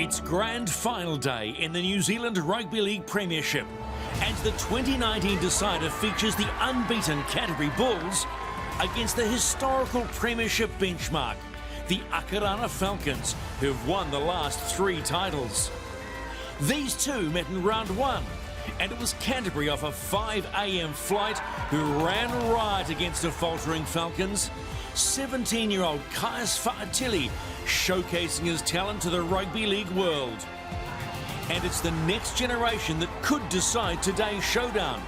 It's grand final day in the New Zealand Rugby League Premiership, and the 2019 decider features the unbeaten Canterbury Bulls against the historical Premiership benchmark, the Akarana Falcons, who've won the last 3 titles. These two met in round 1, and it was Canterbury off a 5 a.m. flight who ran riot against the faltering Falcons. 17-year-old Kaius Fa'atili showcasing his talent to the rugby league world. And it's the next generation that could decide today's showdown.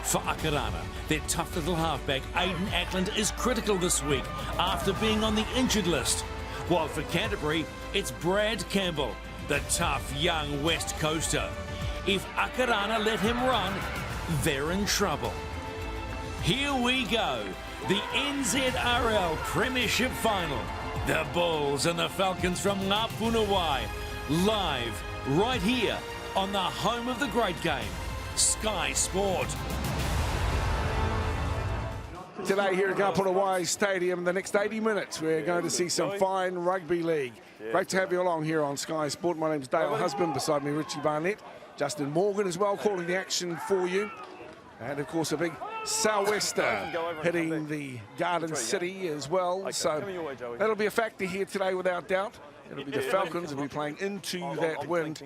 For Akarana, their tough little halfback Aiden Ackland is critical this week after being on the injured list. While for Canterbury, it's Brad Campbell, the tough young West Coaster. If Akarana let him run, they're in trouble. Here we go, the NZRL Premiership Final. The Bulls and the Falcons from Ngāpunawai, live right here on the home of the great game, Sky Sport. Today here at Ngāpunawai Stadium, in the next 80 minutes, we're going to see some fine rugby league. Great to have you along here on Sky Sport. My name's Dale Husband, beside me Richie Barnett, Justin Morgan as well, calling the action for you. And of course a big sou'wester hitting the Garden City as well. So that'll be a factor here today without doubt. It'll be the Falcons will be playing into that wind.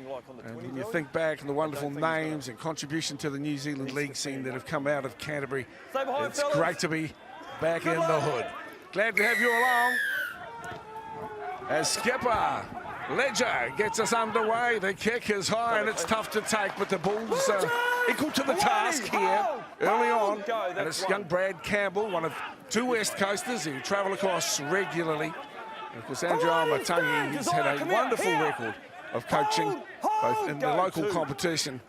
And when you think back on the wonderful names and contribution to the New Zealand league scene that have come out of Canterbury, it's great to be back in the hood. Glad to have you along. As skipper Ledger gets us underway, the kick is high and it's tough to take, but the Bulls are equal to the task here early on. And it's young Brad Campbell, one of 2 West Coasters who travel across regularly. And of course, Andrew Matangi, he's had a wonderful record of coaching, both in the local competition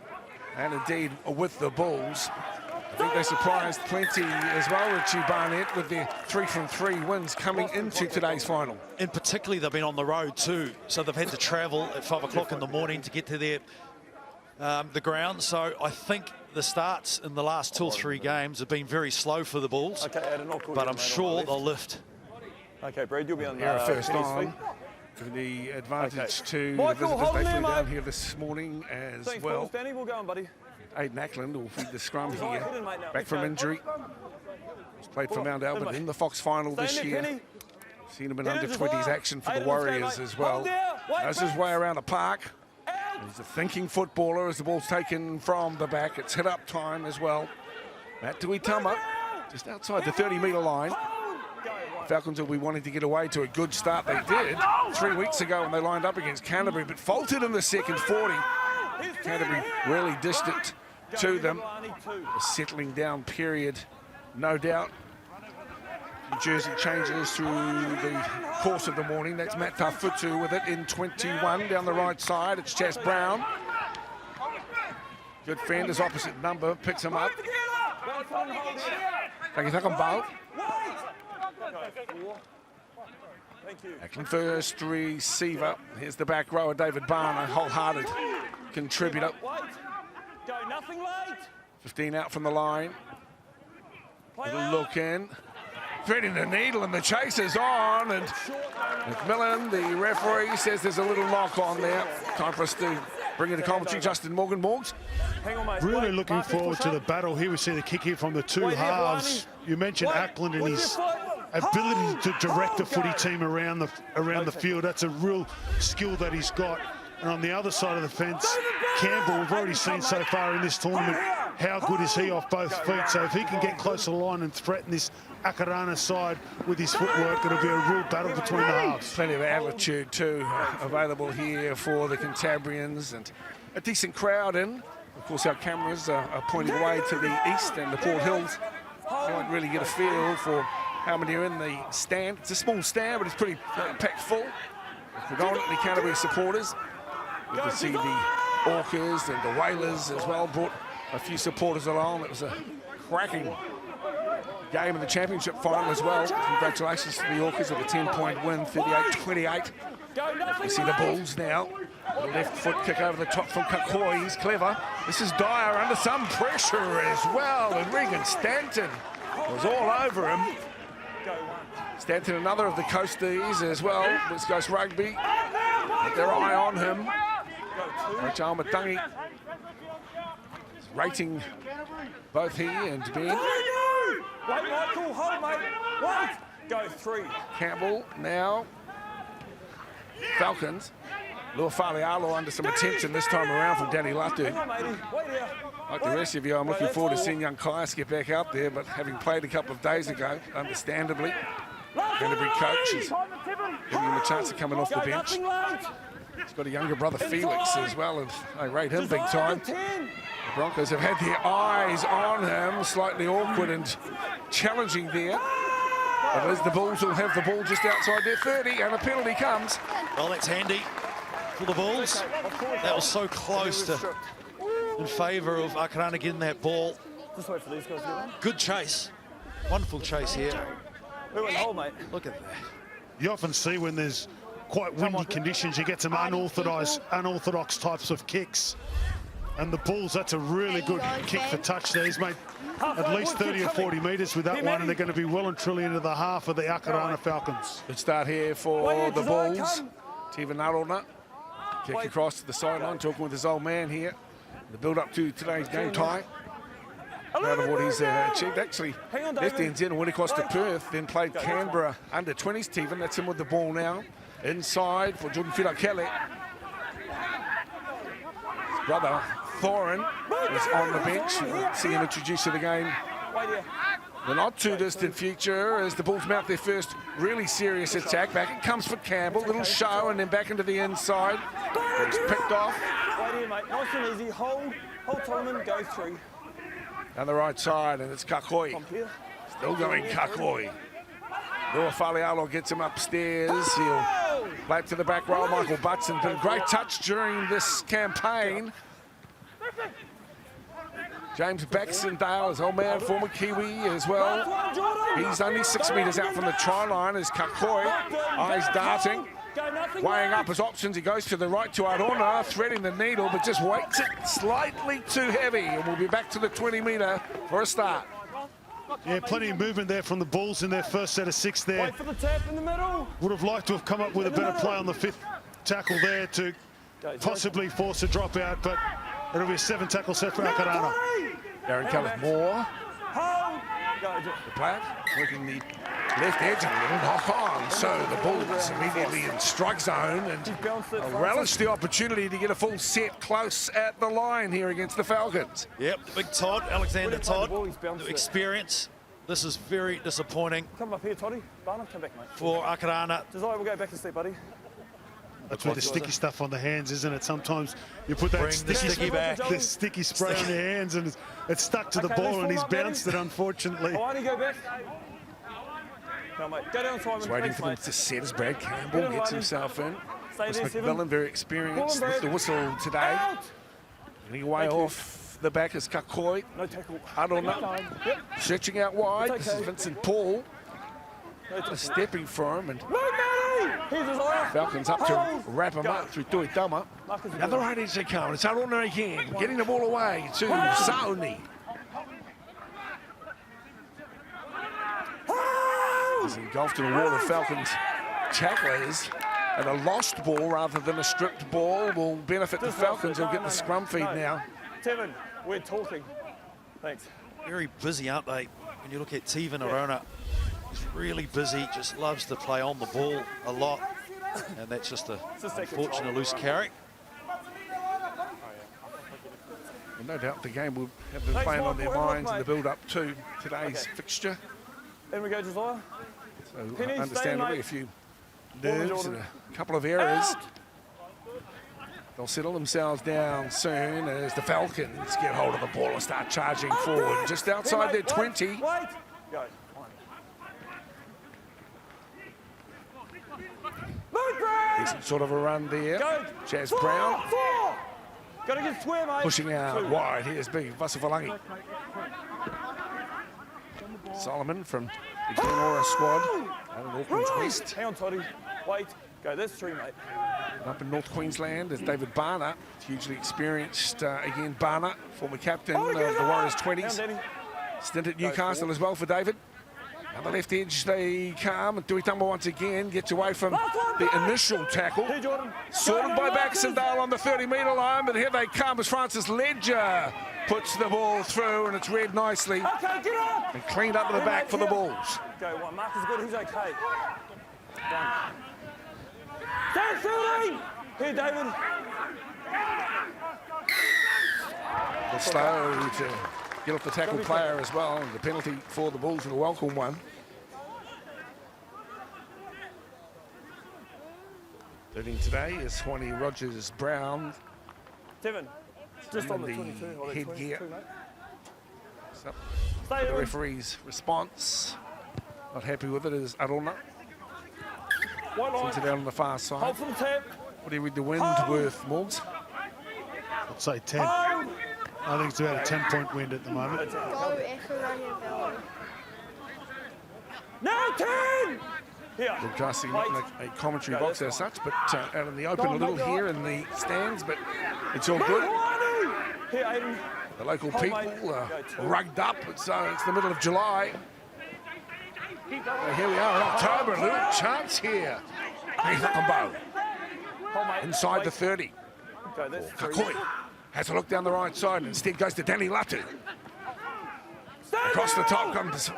and indeed with the Bulls. I think they surprised plenty as well, Richie Barnett, with their 3-from-3 wins coming into today's final. And particularly they've been on the road too, so they've had to travel at 5 o'clock in the morning to get to their the ground. So I think the starts in the last 2 or 3 games have been very slow for the Bulls, but I'm sure they'll lift. Okay, Brad, you'll be on the first on. Giving the advantage to the visitors. They flew down here this morning as well. Danny, we'll go on, buddy. Aiden Ackland will feed the scrum here, back from injury. He's played for Mount Albert in the Fox final this year. Seen him in under-20s action for the Warriors as well. Knows his way around the park. He's a thinking footballer as the ball's taken from the back. It's hit up time as well. Matt Tuitama just outside the 30-metre line. Falcons will be wanting to get away to a good start. They did 3 weeks ago when they lined up against Canterbury, but faltered in the second 40. Canterbury really dished it to them. A settling down period, no doubt. Jersey changes through the course of the morning. That's Matt Tafutu with it in 21 down the right side. It's Chas Brown. Good fenders, opposite number, picks him up. Ackland first receiver. Here's the back rower, David Barner, wholehearted contributor. 15 out from the line. Little look in. Threading the needle and the chase is on. And McMillan, the referee, says there's a little knock on there. Time for us to bring in the commentary. Justin Morgan, Morgs. Really looking forward to the battle here. We see the kick here from the 2 halves. You mentioned Ackland and his ability to direct the footy team around the field. That's a real skill that he's got. And on the other side of the fence, Campbell, we've already seen so far in this tournament how good is he off both feet. So if he can get close to the line and threaten this Akarana side with his footwork, it'll be a real battle between the halves. Plenty of altitude too available here for the Cantabrians, and a decent crowd in. Of course, our cameras are pointing away to the east and the Port Hills. Can't really get a feel for how many are in the stand. It's a small stand, but it's pretty packed full. Predominantly Canterbury supporters. You can see the Orcas and the Whalers as well brought a few supporters along. It was a cracking game in the championship final as well. Congratulations to the Orcas with a 10-point win, 38-28. You see the Bulls now. The left foot kick over the top from Kakoi. He's clever. This is Dyer under some pressure as well. And Regan Stanton was all over him. Stanton, another of the coasties as well. West Coast Rugby. With their eye on him. Coach Almatangi is rating both he and Ben. Wait, Michael, hold, mate. Wait. Go 3. Campbell now. Falcons. Lua Falealo under some attention this time around from Danny Latu. Hang on, matey. Wait here. Like the rest of you, I'm looking forward to seeing young Kaius get back out there, but having played a couple of days ago, understandably, Canterbury coach is giving him a chance of coming off the bench. He's got a younger brother, Felix, as well, and I rate him big time. The Broncos have had their eyes on him, slightly awkward and challenging there. But as the Bulls will have the ball just outside their 30, and a penalty comes. Well, that's handy for the Bulls. That was so close to in favour of Akarana getting that ball. Just wait for these guys to get on. Good chase. Wonderful chase here. Who went hole, mate? Look at that. You often see when there's quite windy conditions, you get some unorthodox types of kicks. And the Bulls, that's a really good kick for touch there. He's made at least 30 or 40 metres with that one, and they're going to be well and truly into the half of the Akarana Falcons. Good start here for the Bulls. Tiva Narona kick across to the sideline, talking with his old man here. The build-up to today's game tie. Proud of what he's achieved. Actually, left ends in and went across to Perth, then played Canberra under 20s. Steven, that's him with the ball now. Inside for Jordan Firakele. His brother, Thorin, is on the bench. See him introduced to the game. The not too distant future as the Bulls mount their first really serious attack. Back it comes for Campbell, little show, and then back into the inside. He's picked off. Wait here, mate. Nice and easy. Hold Tolman, go 3. On the right side, and it's Kakoi. Still going Kakoi. Lua Falealo gets him upstairs. He'll play it to the back row. Michael Butson, been a great touch during this campaign. James Baxendale, his old man, former Kiwi as well. He's only 6 metres out from the try line as Kakoi, eyes darting, weighing up his options. He goes to the right to Arona, threading the needle, but just weights it slightly too heavy. And we'll be back to the 20-metre for a start. Yeah, plenty of movement there from the Bulls in their first set of 6 there. Wait for the tap in the middle. Would have liked to have come up with a better play on the 5th tackle there to possibly force a dropout, but it'll be a 7-tackle set for Akarana. Darren Callis-Moore. The player working the left edge and a little knock on. So the Bulls immediately in strike zone and relish the opportunity to get a full set close at the line here against the Falcons. Yep, big Todd, Alexander Todd, experience. This is very disappointing. Come up here, Toddy. Barnum, come back, mate. For Akarana. Desire, we'll go back and sleep, buddy. That's with the sticky stuff on the hands, isn't it? Sometimes you put that sticky spray on your hands and it's stuck to the ball and he's bounced it, unfortunately. Oh, I need to go back. No, mate. Go down, Simon. He's waiting for them to set as Brad Campbell gets himself in. Ross McMillan, very experienced with the whistle today. Getting away off the back is Kakoi. No tackle. Arona stretching out wide. This is Vincent Paul. Stepping for him, and Falcons up to wrap him up through Tuitama. Another right edge they come. It's Arona again, getting the ball away to Sauni. He's engulfed in a wall of Falcons tacklers, and a lost ball rather than a stripped ball will benefit the Falcons. They'll get the scrum feed now. Tevin, we're talking. Thanks. Very busy, aren't they? When you look at Tevan Arona, he's really busy, just loves to play on the ball a lot. And that's just a unfortunate loose carry. Well, no doubt the game will have been playing on their minds in the build-up to today's fixture. In we go, Josiah. So understandably, a few nerves and a couple of errors. They'll settle themselves down soon as the Falcons get hold of the ball and start charging forward. Just outside their 20. Go. Decent sort of a run there. Jazz Brown. Gotta get square, mate. Pushing out wide. Here's big Vasifalangi. Solomon from the Genora squad out of Auckland's West. Hang on, Toddy. Wait. Go, that's 3, mate. Up in North Queensland is David Barner, hugely experienced. Again, Barner, former captain of the Warriors 20s. Stint at Newcastle as well for David. On the left edge they come. Tuitama once again gets away from the initial tackle. Sorted by Baxendale on the 30-metre line, but here they come as Francis Ledger puts the ball through, and it's read nicely and cleaned up at the back for the Bulls. Go one. Mark is good. He's okay. One. Stay shooting. Here, David. Slow to get off the tackle player as well, and the penalty for the Bulls is a welcome one. 13 today is Swanee Rogers-Brown. 7. Just on the the 22. headgear. 22, mate. So, Stay the in. referee's response, not happy with it, is Arona. White line. Sends it out on the far side. Hold for the tap. What do you read the wind worth, Morgs? I'd say 10. Hold. I think it's about a 10-point wind at the moment. Go Akarana Falcons. Now 10. Here. Luke Darcy not in a commentary box as such, but out in the open a little here in the stands, but it's all good. Here, Aiden. The local Hold, people mate. are Go two. rugged up, so it's the middle of July. Here we are in October, a little chance here. Combo Hold, mate. inside Wait. the 30. Go, that's 3. Kakoi has a look down the right side and instead goes to Danny Latu. Across the top comes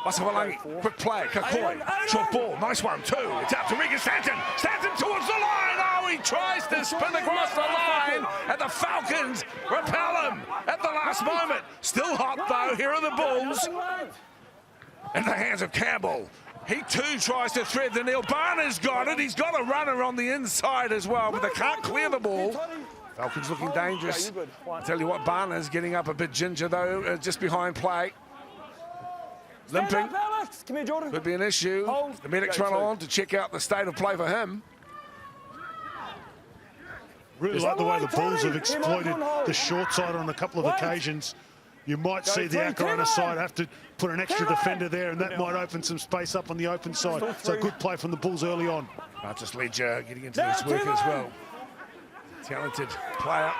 Wasawalangi. Quick play, Kakoi. Short ball, nice one, 2. It's out to Regan Stanton. Stanton towards the line. Oh, he tries to spin across the line, and the Falcons repel him at the last moment. Still hot though, here are the Bulls. In the hands of Campbell. He too tries to thread the nail. Barner's got it. He's got a runner on the inside as well, but they can't clear the ball. Falcons looking dangerous. I tell you what, Barner's getting up a bit ginger though, just behind play. Limping. Come here, Jordan. Could be an issue. Hold. The medics Go run two. on to check out the state of play for him. Really like the way the Bulls have exploited the short side on a couple of occasions. You might see the Akarana side have to put an extra defender there, and that might open some space up on the open side. So good play from the Bulls early on. Just Ledger getting into this work as well. Talented player.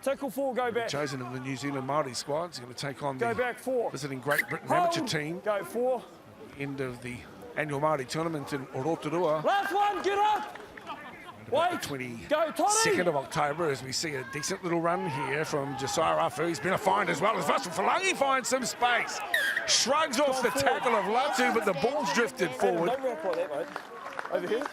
Tackle 4, go back. Chosen in the New Zealand Māori squad. He's going to take on Go the back 4. visiting Great Britain Hold. amateur team. Go 4. End of the annual Māori tournament in Rotorua. Last one, get up. Wait. The Go, Toddy. 22nd of October, as we see a decent little run here from Josiah Afu. He's been a find as well as Russell Falangi finds some space. Shrugs off the tackle of Latu, but the ball's drifted forward. Don't wrap like that, mate. Over here.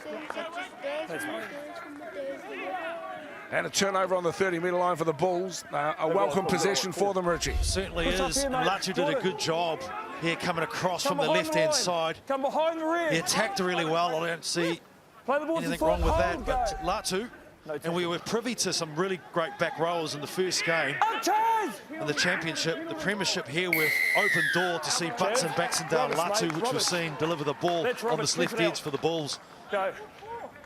And a turnover on the 30-metre line for the Bulls. A welcome possession for them, Richie. Certainly Push up is. here, mate. Latu did a Jordan. good job here coming across from the behind left-hand line. side. Come behind the rear. He attacked really well. I don't see Play the ball to anything foot. wrong with that. Hold, But go. Latu, and we were privy to some really great back rowers in the first game. Up, Chaz. In the championship, the premiership here with open door to see Butts and Baxendale Roberts, Latu, mate, which we've Roberts. seen deliver the ball Let's on Roberts, this left flip it edge out. for the Bulls. Go.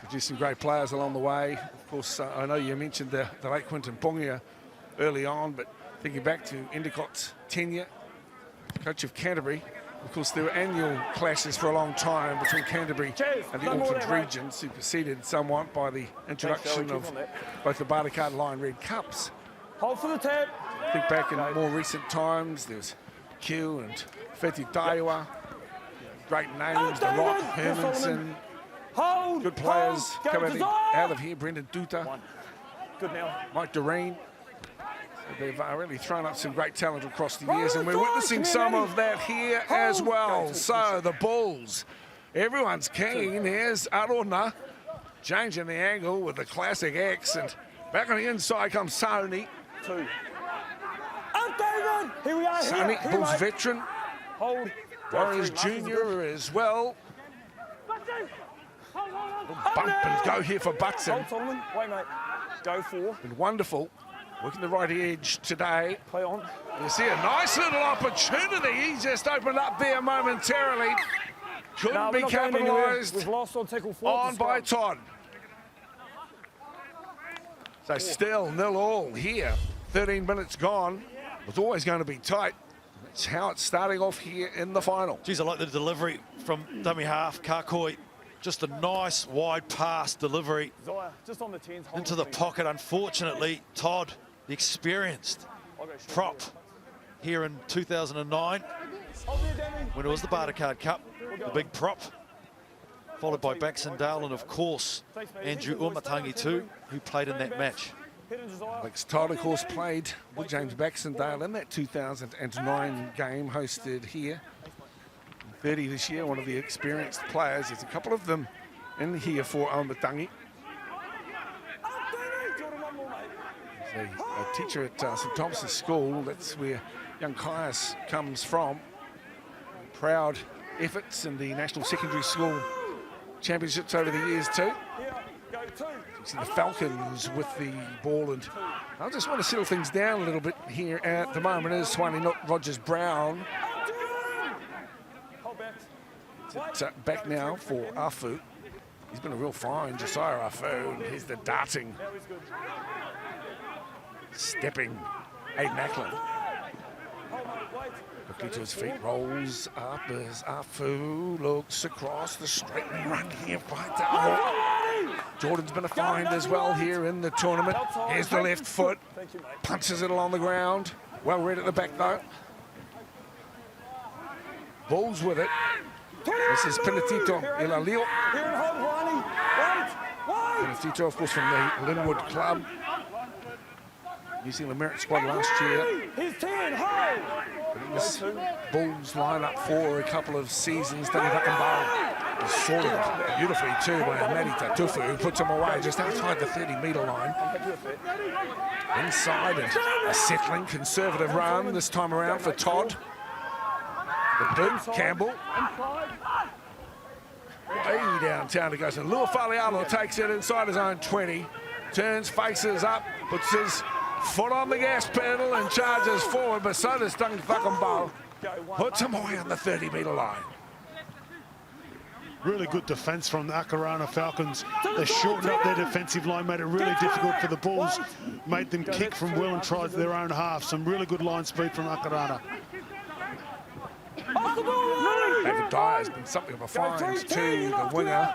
Producing great players along the way. Of course, I know you mentioned the late Quinton Pongia early on, but thinking back to Endicott's tenure, coach of Canterbury. Of course, there were annual clashes for a long time between Canterbury and the no more Auckland there, mate. region, superseded somewhat by the introduction Joey, of keep on that. both the Bartercard and Lion Red Cups. Hold for the tap. Think back in more recent times, there was Q and Feti Daiwa, great names, The Rock, Hermanson, Hold. good players Hold. Go, coming Desire. out of here, Brendan Duta, Good now. Mike Doreen. So they've really thrown up some great talent across the years, and we're witnessing some of that here as well. So the Bulls, everyone's keen. Here's Arona changing the angle with the classic X, and back on the inside comes Sony. 2. Up, David. Here we are. Sony, Here, Bulls mate. veteran, Hold. Warriors Go 3, Marcus, Junior good. as well. Bump and go here for Butson. Hold, Solomon. Wait, mate. Go 4. Been wonderful. Working the right edge today. Play on. You see a nice little opportunity. He just opened up there momentarily. Couldn't No, be we're not going anywhere. capitalised We've lost on tackle 4. on by Todd. So still 0-0 here. 13 minutes gone. It's always going to be tight. That's how it's starting off here in the final. Geez, I like the delivery from dummy half, Kakoi. Just a nice wide pass delivery Zaya, just on the 10s. into the pocket. Unfortunately, Todd, the experienced prop, here in 2009 when it was the Bartercard Cup, the big prop, followed by Baxendale and, of course, Andrew Umatangi too, who played in that match. Alex Todd, of course, played with James Baxendale in that 2009 game hosted here. 30 this year, one of the experienced players. There's a couple of them in here for Umatangi. He's a teacher at St Thomas's School. That's where young Caius comes from. Proud efforts in the National Secondary School Championships over the years too. You see the Falcons with the ball, and I just want to settle things down a little bit here at the moment. Is Swanee, not Rogers-Brown. It's back now for Afu. He's been a real fine, Josiah Afu. Here's the darting, stepping Aiden Ackland. Quickly to his feet, rolls up as Afu looks across the straight and run here by Dale. Jordan's been a find as well here in the tournament. Here's the left foot, punches it along the ground. Well read at the back though. Bulls with it. This is Penatito Ilalio. Penatito, of course, from the Linwood Club. Using the merit squad last year. But it was Bulls line up for a couple of seasons. Danny Vakambao was sorted beautifully too by Matty Tatufu, who puts him away just outside the 30-metre line. Inside, and a settling conservative run this time around for Todd. The big Campbell. Way downtown it goes, and Luafalialo takes it inside his own 20. Turns, faces up, puts his foot on the gas pedal and charges forward, but so does Duncan Thuckenball. Puts him away on the 30-metre line. Really good defence from the Akarana Falcons. They shortened up their defensive line, made it really difficult for the Bulls, made them kick from well and tried their own half. Some really good line speed from Akarana. David Dyer has been something of a find to the winger.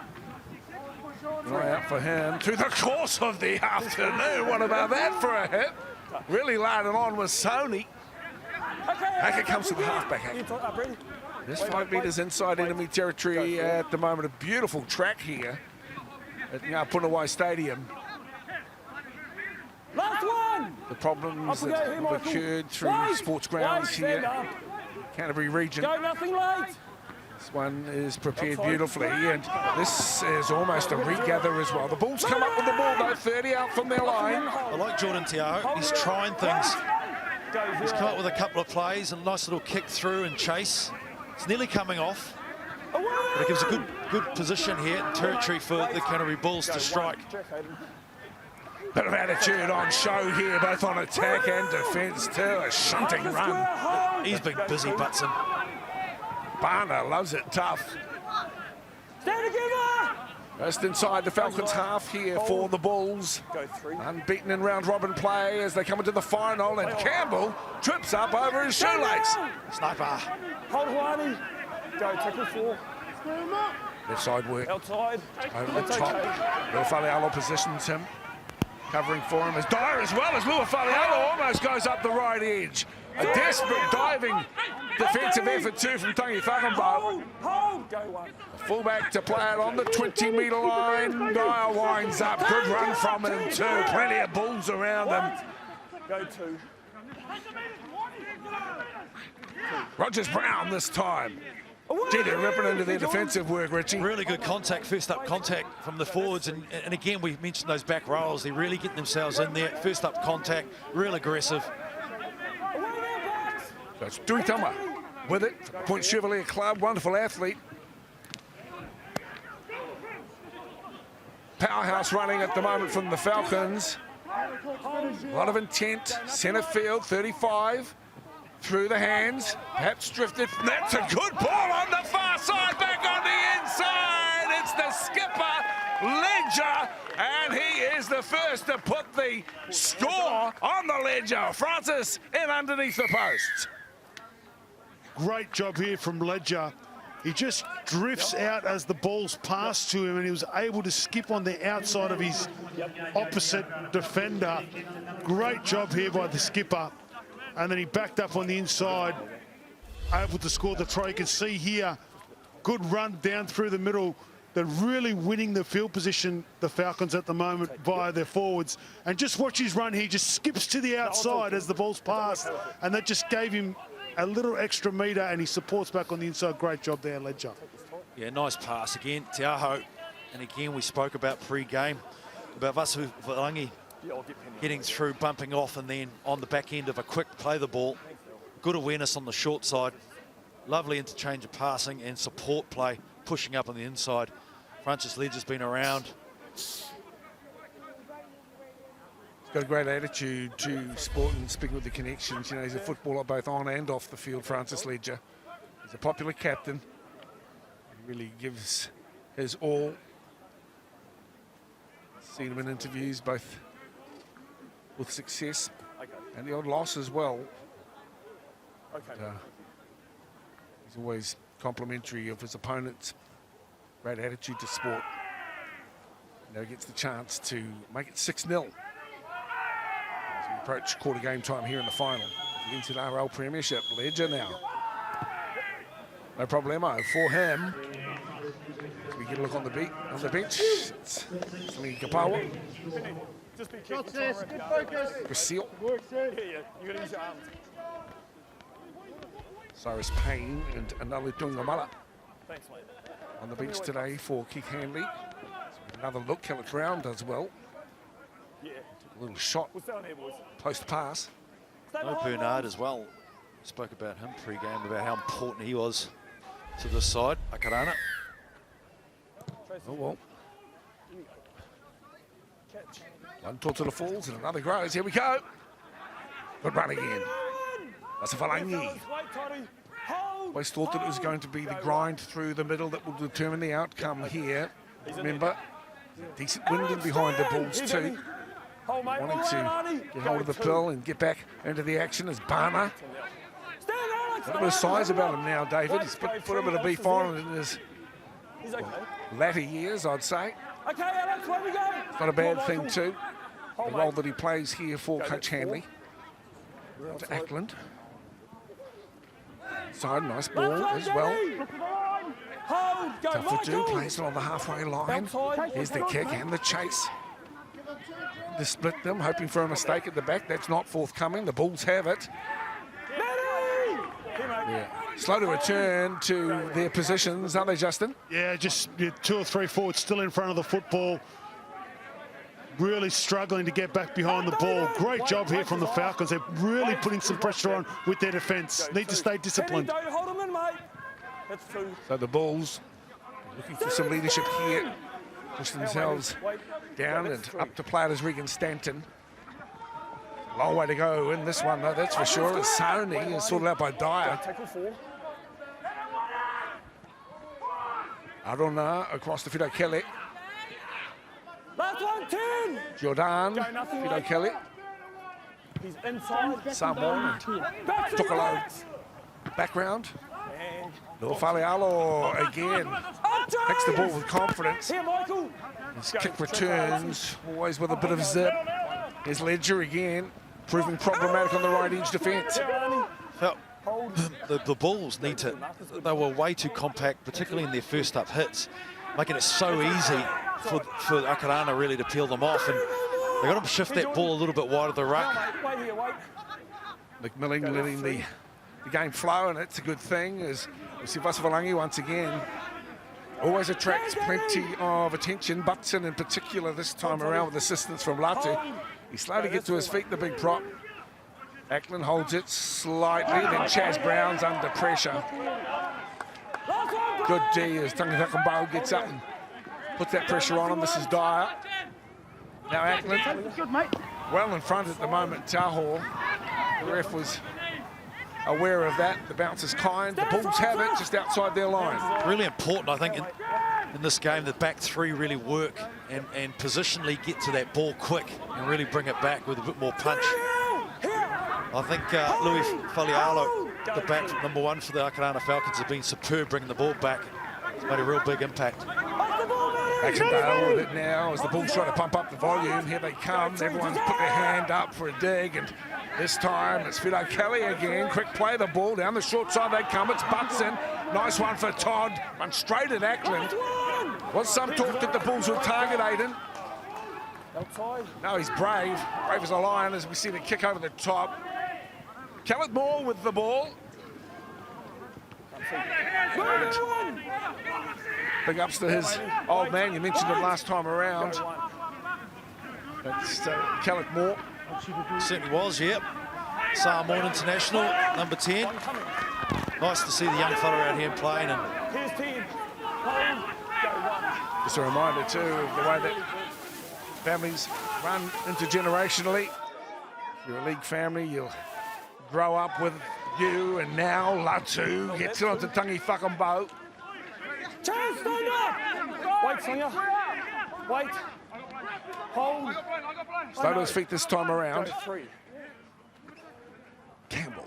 Right out for him through the course of the afternoon. What about that for a hit? Really laying it on with Sony. Hackett comes to the halfback. This 5 metres inside enemy territory at the moment. A beautiful track here at Punawai Stadium. The problems that have occurred through sports grounds here, Canterbury region. This one is prepared beautifully, and this is almost a regather as well. The Bulls come up with the ball though, 30 out from their line. I like Jordan Tiaho. He's trying things. He's come up with a couple of plays, a nice little kick through and chase. It's nearly coming off, but it gives a good position here in territory for the Canterbury Bulls to strike. Bit of attitude on show here, both on attack and defence too. A shunting run. He's been busy, Butson. Barner loves it tough. Just inside the Falcons half here for the Bulls. Unbeaten in round robin play as they come into the final, and Campbell trips up over his shoelace. Sniper. Hold Hawani. Go, tackle 4. Left side work. Outside. Over the top. Luafalialo positions him. Covering for him is Dyer as well, as Luafalialo almost goes up the right edge. A desperate diving defensive effort too from Tangi Whakambo. Go one. Fullback to play it on the 20-metre line. Dyer winds up. Good run from him too. Plenty of Bulls around him. Go 2. Rogers-Brown this time. Gee, they're ripping into their defensive work, Richie. Really good contact, first up contact from the forwards. And again, we mentioned those back rolls. They're really getting themselves in there. First up contact, real aggressive. That's Duitama with it. Point Chevalier Club, wonderful athlete. Powerhouse running at the moment from the Falcons. A lot of intent. Centre field, 35. Through the hands, perhaps drifted. That's a good ball on the far side, back on the inside. It's the skipper, Ledger, and he is the first to put the score on the ledger. Francis in underneath the post. Great job here from Ledger. He just drifts out as the ball's passed to him, and he was able to skip on the outside of his opposite defender. Great job here by the skipper. and then he backed up on the inside, able to score the try. You can see here, good run down through the middle. They're really winning the field position, the Falcons, at the moment via their forwards. And just watch his run. He just skips to the outside as the ball's passed, and that just gave him a little extra metre, and he supports back on the inside. Great job there, Ledger. Yeah, nice pass again, Te Aho. And again, we spoke about pre-game, about Vasu Valangi getting through, bumping off, and then on the back end of a quick play the ball. Good awareness on the short side. Lovely interchange of passing and support play, pushing up on the inside. Francis Ledger's been around. He's got a great attitude to sport, and speaking with the connections, you know, he's a footballer both on and off the field, Francis Ledger. He's a popular captain. He really gives his all. Seen him in interviews, both with success and the odd loss as well. He's always complimentary of his opponents. Great attitude to sport. Now he gets the chance to make it 6-0 as we approach quarter game time here in the final. The NZRL Premiership. Ledger now. No problemo for him. As we get a look on the bench. It's Slingy Kapawa. Just be careful. Good focus. Brazil. Yeah, you got to use your arms. Cyrus Payne and Anali Tungamala Thanks, mate. on the bench today for Keith Hanley. So another look, Kellett Brown does well. Yeah. A little shot, We'll stay on here, boys. post pass. No, Bernard as well. Spoke about him pre-game, about how important he was to this side. Akarana. Oh well. Catch. One towards the falls and another grows. Here we go. Good run again. That's a Falangi. Wait, Toddy. Hold. Always thought that it was going to be the grind through the middle that will determine the outcome here. Remember, decent wind in behind the Bulls too. Hold, mate. Wanting to get hold of the pill and get back into the action as Barner. A little bit of size about him now, David. He's put a bit of beef on in his He's okay. latter years, I'd say. Okay, Alex, where we go? It's not a bad thing too. The role that he plays here for Coach Hanley. To Ackland. Side, nice ball as well. Hold. Go, Tafutu plays it on the halfway line. Outside. Here's the kick and the chase. To split them, hoping for a mistake at the back. That's not forthcoming. The Bulls have it. Yeah. Slow to return to their positions, aren't they, Justin? Yeah, just 2 or 3 forwards still in front of the football. Really struggling to get back behind the ball. Great job here from the Falcons. They're really putting some pressure on with their defence. Need to stay disciplined. Don't hold him in, mate. That's 2. So the Bulls looking for some leadership here. Push themselves down and up to players Regan Stanton. Long way to go in this one, though, that's for sure. As Sony is sorted out by Dyer. Tackle 4. Arona across to Fido Kelly. Last one, 10. Jordan, nothing Fido like Kelly. He's inside. Samoan and Tokolo. Background. And Falealo again. Takes the ball with confidence. here, Michael. His kick returns, always with a bit of zip. Here's Ledger again, proving problematic on the right edge defence. The Bulls need to, they were way too compact, particularly in their first up hits, making it so easy for Akarana really to peel them off, and they got to shift that ball a little bit wide of the ruck. Wait here, wait. McMillan letting the game flow, and it's a good thing, as we see Vasawalangi once again. Always attracts plenty of attention. Butson in particular this time around with assistance from Latu. He's slow to get to his feet, the big prop. Ackland holds it slightly, then Chaz Brown's under pressure. Good D as Tangi Takambo gets up and puts that pressure on him. This is Dyer. Now Ackland, well in front at the moment, Tahoe. The ref was aware of that. The bounce is kind. The Bulls have it just outside their line. Really important, I think, in this game, the back 3 really work and positionally get to that ball quick and really bring it back with a bit more punch. I think Louis Falialo, the back number 1 for the Akarana Falcons, have been superb bringing the ball back. It's made a real big impact. Baxendale with it now as the Bulls try to pump up the volume. Here they come. Everyone's put their hand up for a dig, and This time it's Fido Kelly again. Quick play, the ball down the short side they come. It's Butson. Nice one for Todd. Run straight at Ackland. Was some talk that the Bulls would target Aiden. No, he's brave. Brave as a lion as we see the kick over the top. Khaled Moore with the ball. Big ups to his old man. You mentioned him last time around. That's Khaled Moore. Certainly was, yep. Samoan international, number 10. Nice to see the young fella out here playing. And just a reminder too of the way that families run intergenerationally. If you're a league family, you'll grow up with you, and now Latu gets it onto Tangi Whakambo. Chance, stand up! Wait, Sonia. Wait. Hold. Slow to his feet this time around. Go 3. Campbell.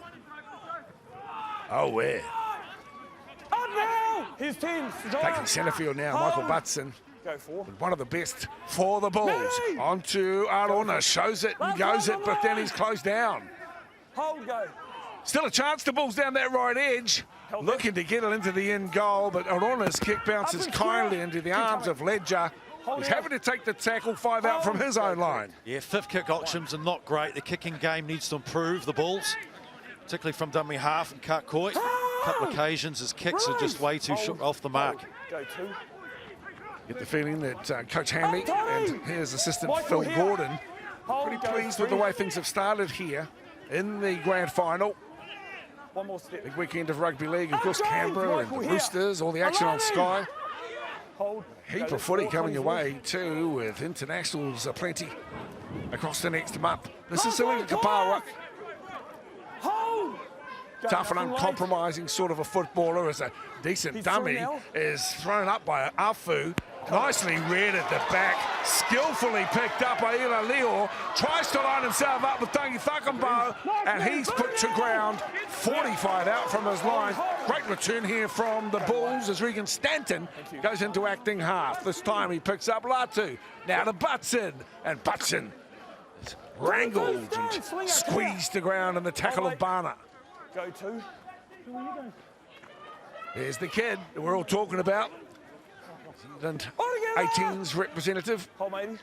Oh, where? Up now! Here's 10. Taking centre field now, Michael Butson. Go 4. One of the best for the Bulls. Mary! Onto Arona, shows it and goes it, but then he's closed down. Hold, go. Still a chance, the Bulls down that right edge. Looking to get it into the end goal, but Arona's kick bounces kindly into the arms of Ledger. He's having to take the tackle, 5 out from his own line. yeah, fifth kick options are not great. The kicking game needs to improve, the Bulls, particularly from dummy half and Kakoi. A couple of occasions his kicks are just way too short off the mark. Go 2. Get the feeling that Coach Hanley and his assistant Phil Gordon pretty pleased with the way things have started here in the grand final. One more step. Big weekend of rugby league, of course, Canberra and the Roosters, all the action on Sky. Hold. Heap of footy coming away too, with internationals aplenty across the next month. This is Silinga Kapawa, Hold. tough and uncompromising sort of a footballer, as a decent dummy is thrown up by Afu. Nicely read at the back, skillfully picked up by Ila Leo, tries to line himself up with Tangi Whakambo, and he's put to ground, 45 out from his line. Great return here from the Bulls as Regan Stanton goes into acting half. This time he picks up Latu, now to Butson, and Butson is wrangled and squeezed to ground in the tackle of Barner. Go 2. There's the kid that we're all talking about. And 18's representative. Hold, matey.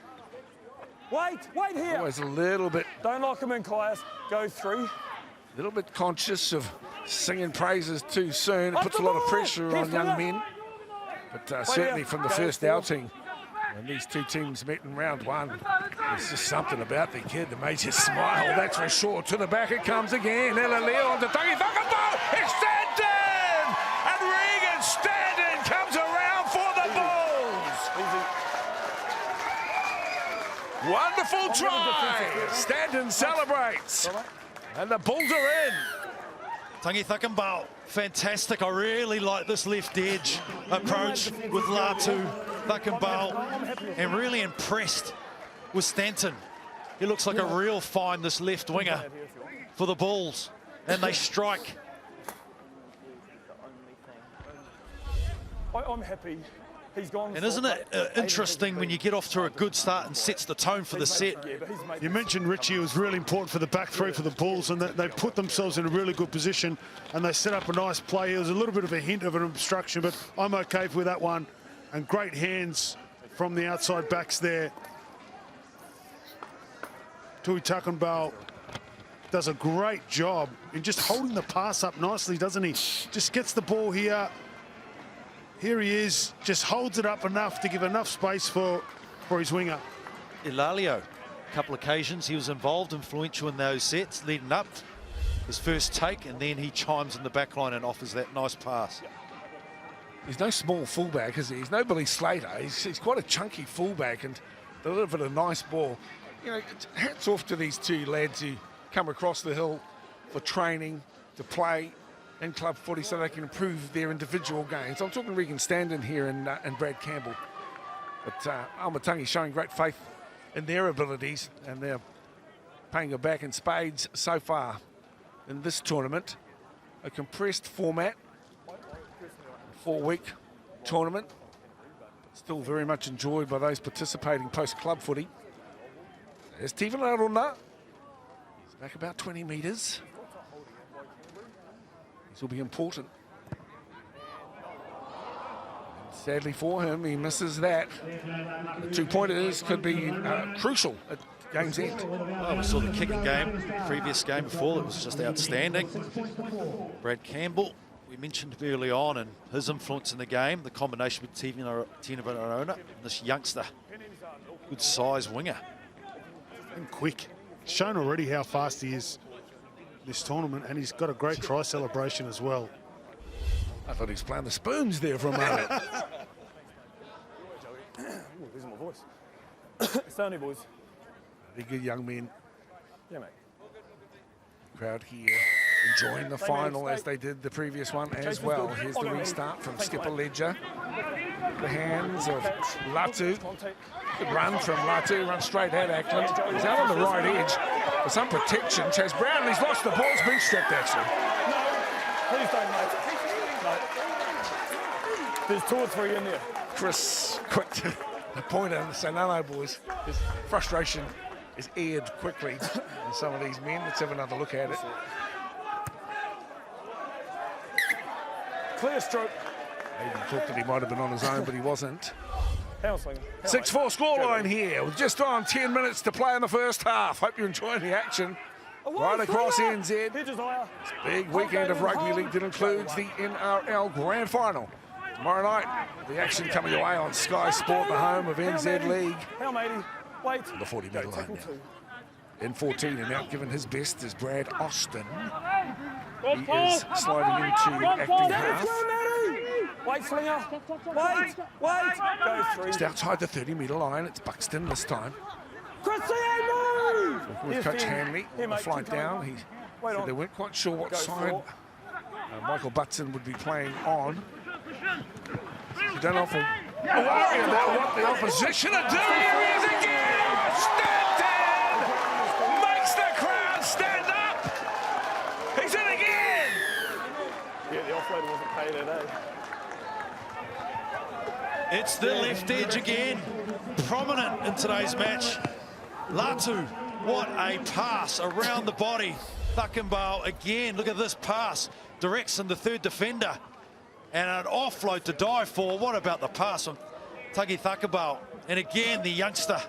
Wait here. Always a little bit Don't lock him in, Caius. Go 3. conscious of singing praises too soon. It puts a lot of pressure on young men. But certainly from the first outing, when these two teams met in round 1, there's just something about the kid that made you smile, that's for sure. To the back it comes again. Ela Leo onto Tangi Whakambo. It's Stanton! And Regan Stanton comes around for the Bulls. Wonderful try. Stanton celebrates. And the Bulls are in. Tangi Whakambo, fantastic. I really like this left edge approach with Latu Whakambo, and really impressed with Stanton. He looks like a real find, this left winger for the Bulls, and they strike. I'm happy. He's gone. And isn't it interesting when you get off to a good start and sets the tone for the set? You mentioned, Richie, it was really important for the back three for the Bulls, and they put themselves in a really good position, and they set up a nice play. It was a little bit of a hint of an obstruction, but I'm okay with that one. And great hands from the outside backs there. Tui Whakambo does a great job in just holding the pass up nicely, doesn't he? Just gets the ball here. Here he is, just holds it up enough to give enough space for his winger. Ilalio, a couple of occasions he was involved, influential in those sets, leading up his first take, and then he chimes in the back line and offers that nice pass. He's no small fullback, is he? He's no Billy Slater. He's quite a chunky fullback and delivered a nice ball. You know, hats off to these two lads who come across the hill for training, to play in club footy so they can improve their individual games. I'm talking Regan Stanton here and Brad Campbell. But Almatangi showing great faith in their abilities, and they're paying it back in spades so far in this tournament. A compressed format, 4-week tournament, still very much enjoyed by those participating post-club footy. There's Tiva Laruna. Back about 20 metres. This will be important. And sadly for him, he misses that. The 2-pointers could be crucial at game's end. Well, we saw the kicking game, previous game before, it was just outstanding. Brad Campbell, we mentioned early on, and his influence in the game, the combination with Tina Arona and this youngster, good size winger. And quick. Shown already how fast he is this tournament, and he's got a great try celebration as well. I thought he was playing the spoons there for a moment. Losing my voice. It's only boys. Very good young men. Yeah, mate. Crowd here enjoying the final as they did the previous one as well. Here's the restart from Skipper Ledger. The hands of Latu. Good run from Latu, run straight at Ackland. He's out on the right edge for some protection. Chase Brown, he's lost the ball. It's been stripped actually. Please don't, mate. No. There's 2 or 3 in there. Chris quick to the pointer and say, no, boys. His frustration is aired quickly in some of these men. Let's have another look at it. Clear stroke. Maybe thought that he might have been on his own, but he wasn't. 6-4 scoreline here with just on 10 minutes to play in the first half. Hope you're enjoying the action right across NZ. This big weekend of rugby league that includes the NRL Grand Final. Tomorrow night, the action coming your way on Sky Sport, the home of NZ League. The 40-metre line now. N14 and out given his best is Brad Austin. He is sliding into acting half. Wait, Slinger. Wait. Go 3. Just outside the 30-metre line, it's Buxton this time. Cristiano! With Coach Hanley on the flight down. He said they weren't quite sure what side Michael Butson would be playing on. You don't often worry about what the opposition are doing. Here he is again! Stanton! Makes the crowd stand up! He's in again! Yeah, the offloader wasn't paid today. It's the left edge again, prominent in today's match. Latu, what a pass around the body. Thuckenbau again, look at this pass. Directs in the 3rd defender. And an offload to die for. What about the pass from Tagi Thuckenbau? And again, the youngster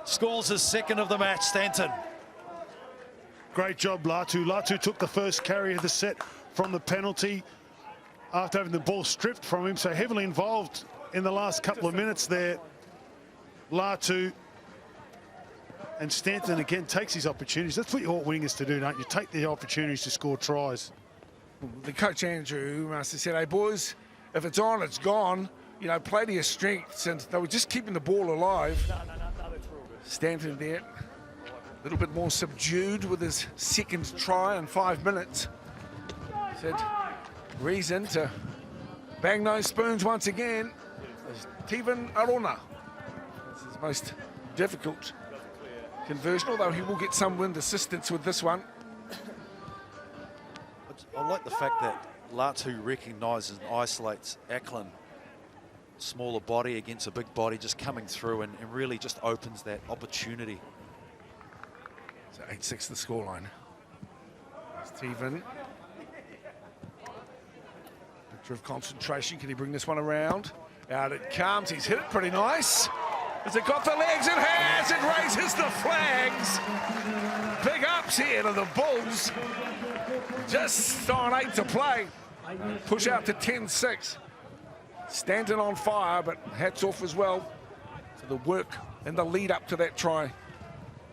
scores his 2nd of the match, Stanton. Great job, Latu. Latu took the first carry of the set from the penalty after having the ball stripped from him, so heavily involved in the last couple of minutes there. Latu, and Stanton again takes his opportunities. That's what you want wingers to do, don't you? Take the opportunities to score tries. The coach Andrew must have said, hey boys, if it's on, it's gone. You know, play to your strengths, and they were just keeping the ball alive. No, that's real good. Stanton there, a little bit more subdued with his 2nd try in 5 minutes. Said reason to bang those spoons once again is Tevan Arona. This is his most difficult conversion, although he will get some wind assistance with this one. I like the fact that Latu recognises and isolates Ackland. Smaller body against a big body, just coming through and really just opens that opportunity. So 8-6 the scoreline. Stephen. Picture of concentration. Can he bring this one around? Out it comes. He's hit it pretty nice. Has it got the legs? It has. It raises the flags. Big ups here to the Bulls. Just on 8 to play. Push out to 10-6. Stanton on fire, but hats off as well to the work and the lead up to that try.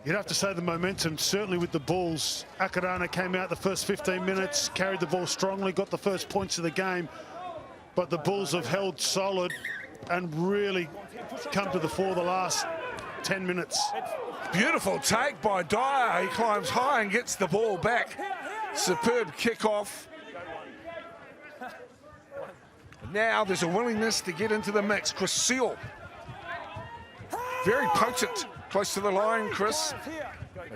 You'd have to say the momentum, certainly with the Bulls. Akarana came out the first 15 minutes, carried the ball strongly, got the first points of the game. But the Bulls have held solid and really come to the fore the last 10 minutes. Beautiful take by Dyer. He climbs high and gets the ball back. Superb kickoff. Now there's a willingness to get into the mix. Chris Seal. Very potent. Close to the line, Chris.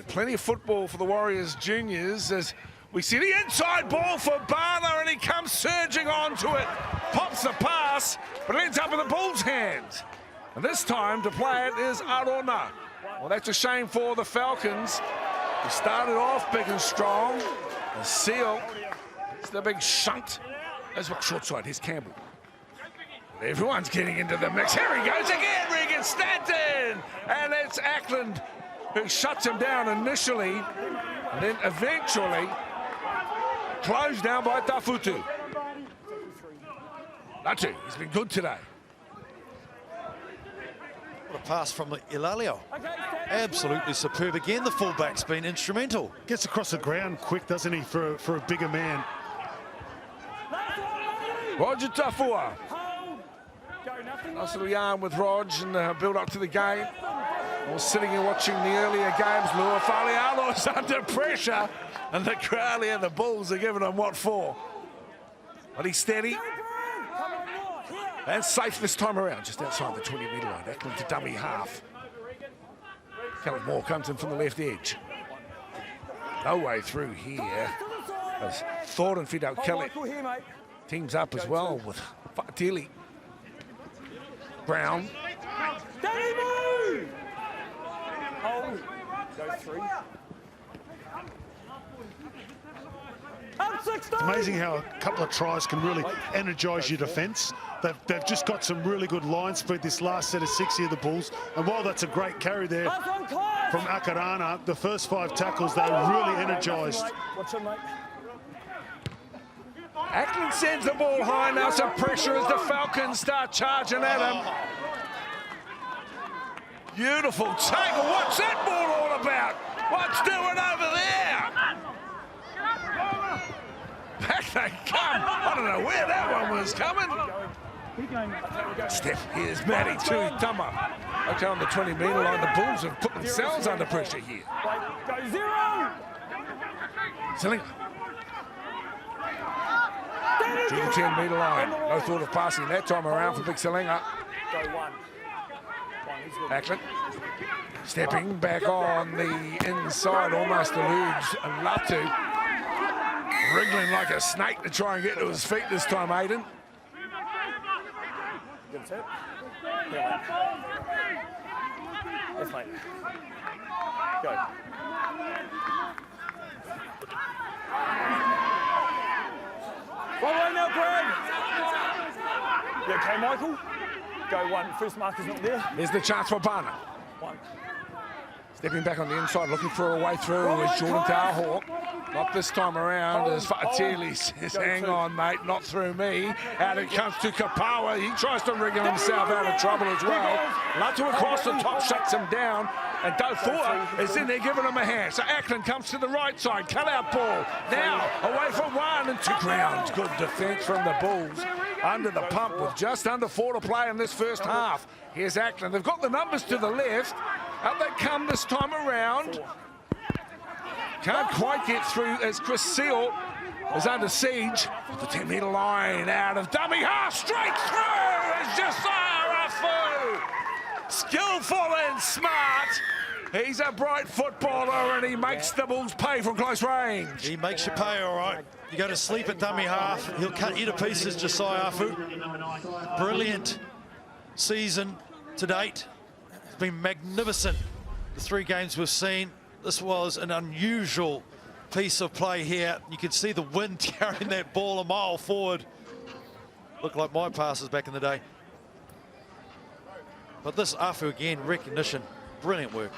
Plenty of football for the Warriors juniors as we see the inside ball for Barner, and he comes surging onto it. Pops the pass, but it ends up in the Bulls' hands. And this time to play it is Arona. Well, that's a shame for the Falcons. They started off big and strong. The Seal, it's the big shunt. Let's look short side. Here's Campbell. Everyone's getting into the mix. Here he goes again, Regan Stanton. And it's Ackland who shuts him down initially, and then eventually closed down by Tafutu. Natu, he's been good today. What a pass from Ilalio. Absolutely superb. Again, the fullback's been instrumental. Gets across the ground quick, doesn't he, for a bigger man. Roger Tafua. Nice little yarn with Rog and the build up to the game. I was sitting and watching the earlier games. Lua Falialo's under pressure, and the crowd here, the Bulls, are giving him what for. But he's steady and safe this time around, just outside the 20-metre line. Ackland to dummy half. Kelly Moore comes in from the left edge. No way through here. As Thornton and Fidel Kelly teams up as well with Fatili. Brown. Danny, move! Hold. Go 3. Up 16! It's amazing how a couple of tries can really energise your defence. They've just got some really good line speed this last set of 6 here, the Bulls. And while that's a great carry there from Akarana, the first 5 tackles, they were really energised. Watch him, mate. Ackland sends the ball high, now some pressure as the Falcons start charging at him. Beautiful take. What's that ball all about? What's doing over there? Back they come. I don't know where that one was coming. Steph, here's Matty too. Tama. Okay, on the 20-metre line, the Bulls have put themselves under pressure here. Go 0! Silling. To the 10-metre line. No thought of passing that time around for Big Salinga. Go 1. Ackland stepping back on the inside, almost eludes Latu. Wriggling like a snake to try and get to his feet this time, Aiden. Good tip. Yes, mate. Go. One way now, Brad. You okay, Michael? Go 1. First marker's not there. Here's the chance for Barner. 1. Stepping back on the inside, looking for a way through is Jordan Tauhawk. Not this time around, as Fatili says, hang on, mate, not through me. Out it comes to Kapawa. He tries to wriggle himself out of trouble as well. Latu across the top, shuts him down. And Dofua is in there giving him a hand. So Ackland comes to the right side, cut out ball. Now, away from 1 and to ground. Good defence from the Bulls. Under the pump with just under 4 to play in this first half. Here's Ackland. They've got the numbers to the left. Out they come this time around. Can't quite get through as Chris Seal is under siege. The 10-metre line out of dummy half, straight through is Josiah Afu. Skillful and smart. He's a bright footballer and he makes the Bulls pay from close range. He makes you pay, all right. You go to sleep at dummy half, he'll cut you to pieces, Josiah Afu. Brilliant season to date. It's been magnificent. The 3 games we've seen. This was an unusual piece of play here. You can see the wind carrying that ball a mile forward. Looked like my passes back in the day. But this Afu again, recognition, brilliant work.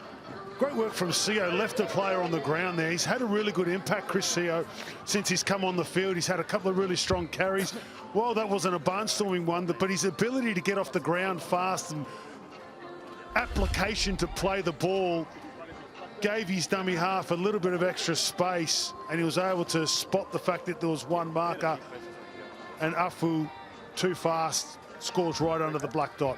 Great work from Sio, left a player on the ground there. He's had a really good impact, Chris Sio, since he's come on the field. He's had a couple of really strong carries. Well, that wasn't a barnstorming one, but his ability to get off the ground fast and application to play the ball gave his dummy half a little bit of extra space, and he was able to spot the fact that there was 1 marker, and Afu, too fast, scores right under the black dot.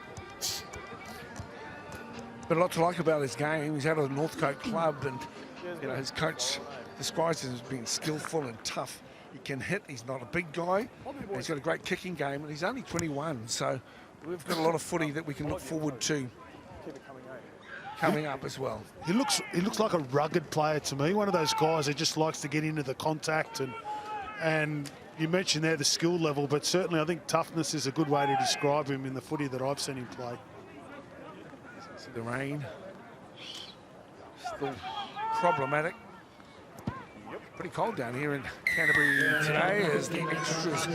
But a lot to like about his game. He's out of the Northcote club, and you know his coach describes him as being skillful and tough. He can hit. He's not a big guy. He's got a great kicking game, and he's only 21. So we've got a lot of footy that we can look forward to coming up as well. He looks like a rugged player to me. One of those guys that just likes to get into the contact, and you mentioned there the skill level, but certainly I think toughness is a good way to describe him in the footy that I've seen him play. See the rain little problematic. Pretty cold down here in Canterbury today as the extras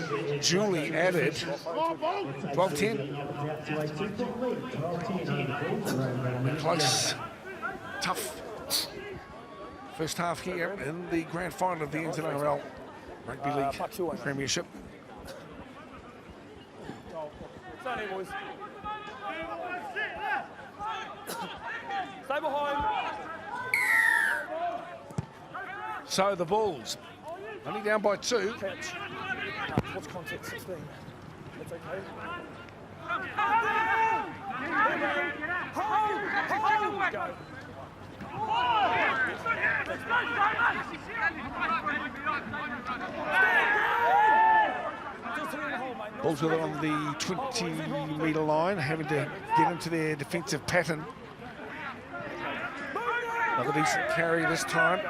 duly added. 12-10. Close, tough first half here in the grand final of the NZRL Rugby League Premiership. Stay behind. So the Bulls only down by 2. Catch. What's contact 16? That's okay. Go. Bulls are on the 20-metre line, having to get into their defensive pattern. Another decent carry this time.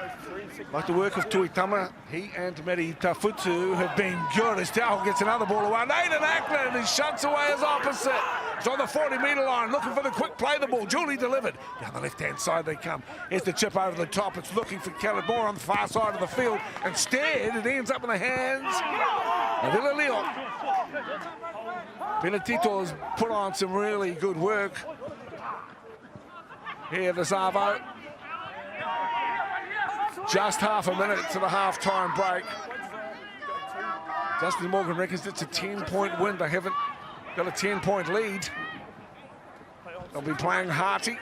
Like the work of Tuitama, he and Meri Tafutu have been good as Tau gets another ball away. Nathan Ackland, he shuts away his opposite. He's on the 40-metre line, looking for the quick play the ball. Duly delivered. Down the left-hand side they come. Here's the chip over the top. It's looking for Khaled Moore on the far side of the field. Instead, it ends up in the hands of Ilalio. Benedito has put on some really good work here, the Savo. Just half a minute to the half-time break. Justin Morgan reckons it's a 10-point win. They haven't got a 10-point lead. They'll be playing hearty,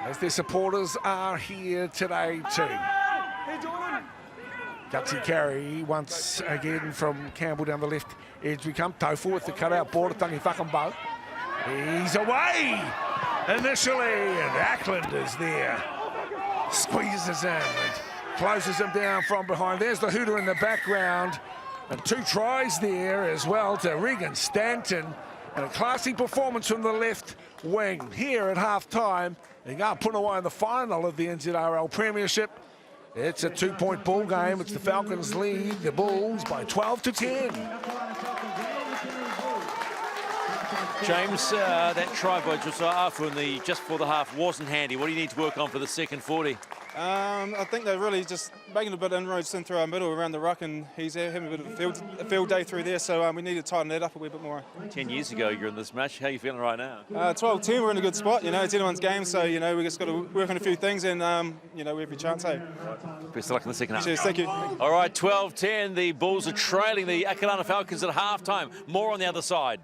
as their supporters are here today too. Gutsy carry once again from Campbell down the left edge. We come Tofu with the cutout border. Tangi Whakambo. He's away initially, and Ackland is there. Squeezes in and closes him down from behind. There's the hooter in the background. And 2 tries there as well to Regan Stanton. And a classy performance from the left wing here at half-time. They're going to put away in the final of the NZRL Premiership. It's a 2-point ball game. It's the Falcons lead the Bulls by 12-10. James, that try by Josiah in the just before the half wasn't handy. What do you need to work on for the second 40? I think they're really just making a bit of inroads in through our middle around the ruck, and he's having a bit of a field day through there, so we need to tighten that up a wee bit more. 10 years ago you're in this match. How are you feeling right now? 12-10, we're in a good spot. You know, it's anyone's game, so, you know, we just got to work on a few things, and, you know, we have a chance, hey? Best of luck in the second half. Cheers, thank you. All right, 12-10. The Bulls are trailing the Akarana Falcons at halftime. More on the other side.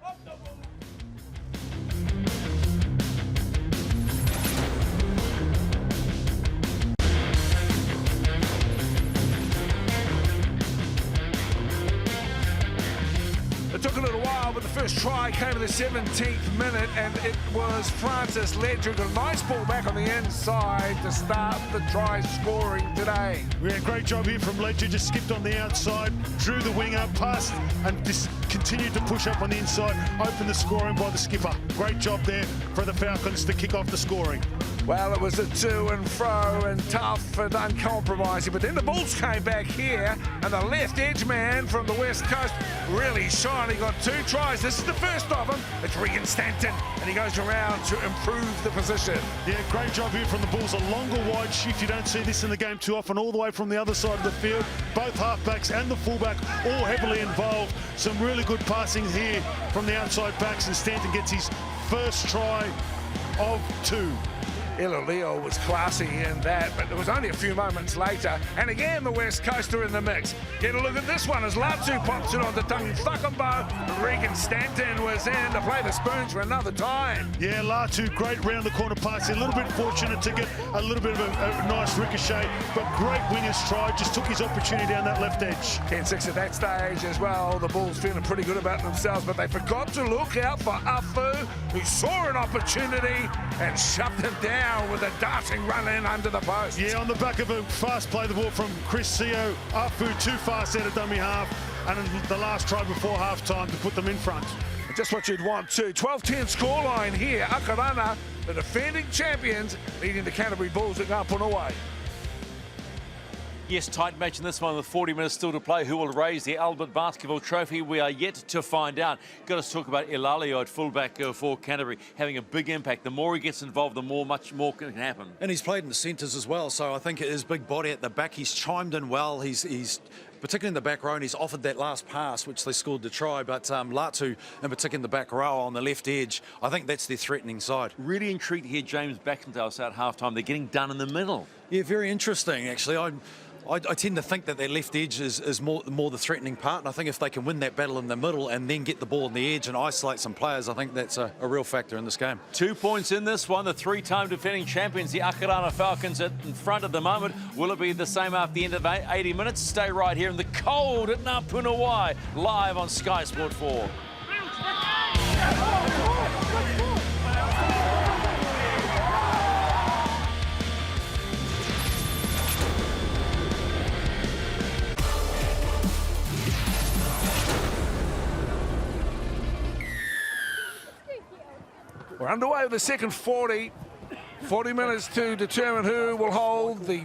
It took a little while, but the first try came in the 17th minute, and it was Francis Ledger. Got a nice ball back on the inside to start the try scoring today. Yeah, great job here from Ledger. Just skipped on the outside, drew the wing up, passed, and just continued to push up on the inside, open the scoring by the skipper. Great job there for the Falcons to kick off the scoring. Well, it was a to and fro and tough and uncompromising, but then the Bulls came back here, and the left edge man from the West Coast really shone. He got 2 tries. This is the first of them. It's Regan Stanton, and he goes around to improve the position. Yeah, great job here from the Bulls. A longer wide shift. You don't see this in the game too often, all the way from the other side of the field. Both halfbacks and the fullback all heavily involved. Some really good passing here from the outside backs, and Stanton gets his first try of 2. Ilalio was classy in that, but there was only a few moments later, and again the West Coaster in the mix. Get a look at this one as Latu pops it on to Tangi Whakambo. Regan Stanton was in to play the spoons for another time. Yeah, Latu, great round the corner pass. A little bit fortunate to get a little bit of a nice ricochet, but great winger's try. Just took his opportunity down that left edge. 10-6 at that stage as well. The Bulls feeling pretty good about themselves, but they forgot to look out for Afu, who saw an opportunity and shut them down with a darting run in under the post. Yeah, on the back of a fast play the ball from Chris Seo. Afu too fast out of dummy half, and the last try before half-time to put them in front. Just what you'd want to. 12-10 scoreline here. Akarana, the defending champions, leading the Canterbury Bulls at Ngā Punawai. Yes, tight match in this one with 40 minutes still to play. Who will raise the Albert Basketball Trophy? We are yet to find out. Got to talk about Ilalio at fullback for Canterbury, having a big impact. The more he gets involved, the much more can happen. And he's played in the centres as well, so I think his big body at the back, he's chimed in well. He's particularly in the back row, and he's offered that last pass, which they scored to try. But Latu, in particular in the back row on the left edge, I think that's their threatening side. Really intrigued to hear James Baxendale say at halftime they're getting done in the middle. Yeah, very interesting, actually. I tend to think that their left edge is more the threatening part, and I think if they can win that battle in the middle and then get the ball on the edge and isolate some players, I think that's a real factor in this game. 2 points in this one. The three-time defending champions, the Akarana Falcons, in front at the moment. Will it be the same after the end of 80 minutes? Stay right here in the cold at Napunawai, live on Sky Sport 4. We're underway with the second 40. 40 minutes to determine who will hold the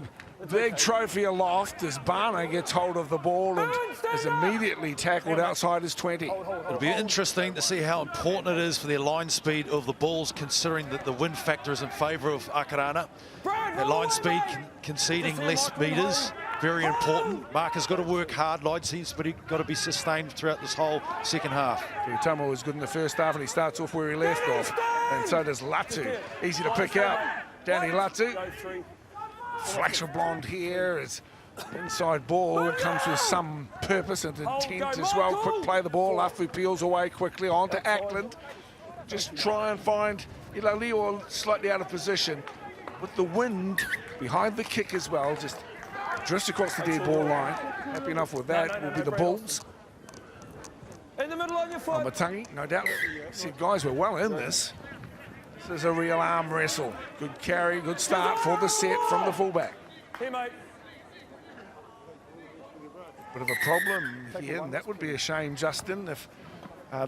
big trophy aloft as Barner gets hold of the ball and is immediately tackled outside his 20. It'll be interesting to see how important it is for their line speed of the balls, considering that the wind factor is in favour of Akarana. Their line speed conceding less metres, very important. Mark has got to work hard, line speed, but he's got to be sustained throughout this whole second half. Tuamo was good in the first half and he starts off where he left off. And so does Latu. Easy to pick out. Danny Latu. Flash of blonde hair. His inside ball comes with some purpose and intent as well. Quick play the ball. Afu peels away quickly onto Ackland. Just try and find Ilalio slightly out of position. With the wind behind the kick as well. Just drifts across the dead ball line. Happy enough with that. Will be the Bulls. In the middle on your foot. Matangi, no doubt. See, guys, we're well in this. This is a real arm wrestle. Good carry, good start for the set from the fullback. Here, mate. Bit of a problem here, and that would be a shame, Justin, if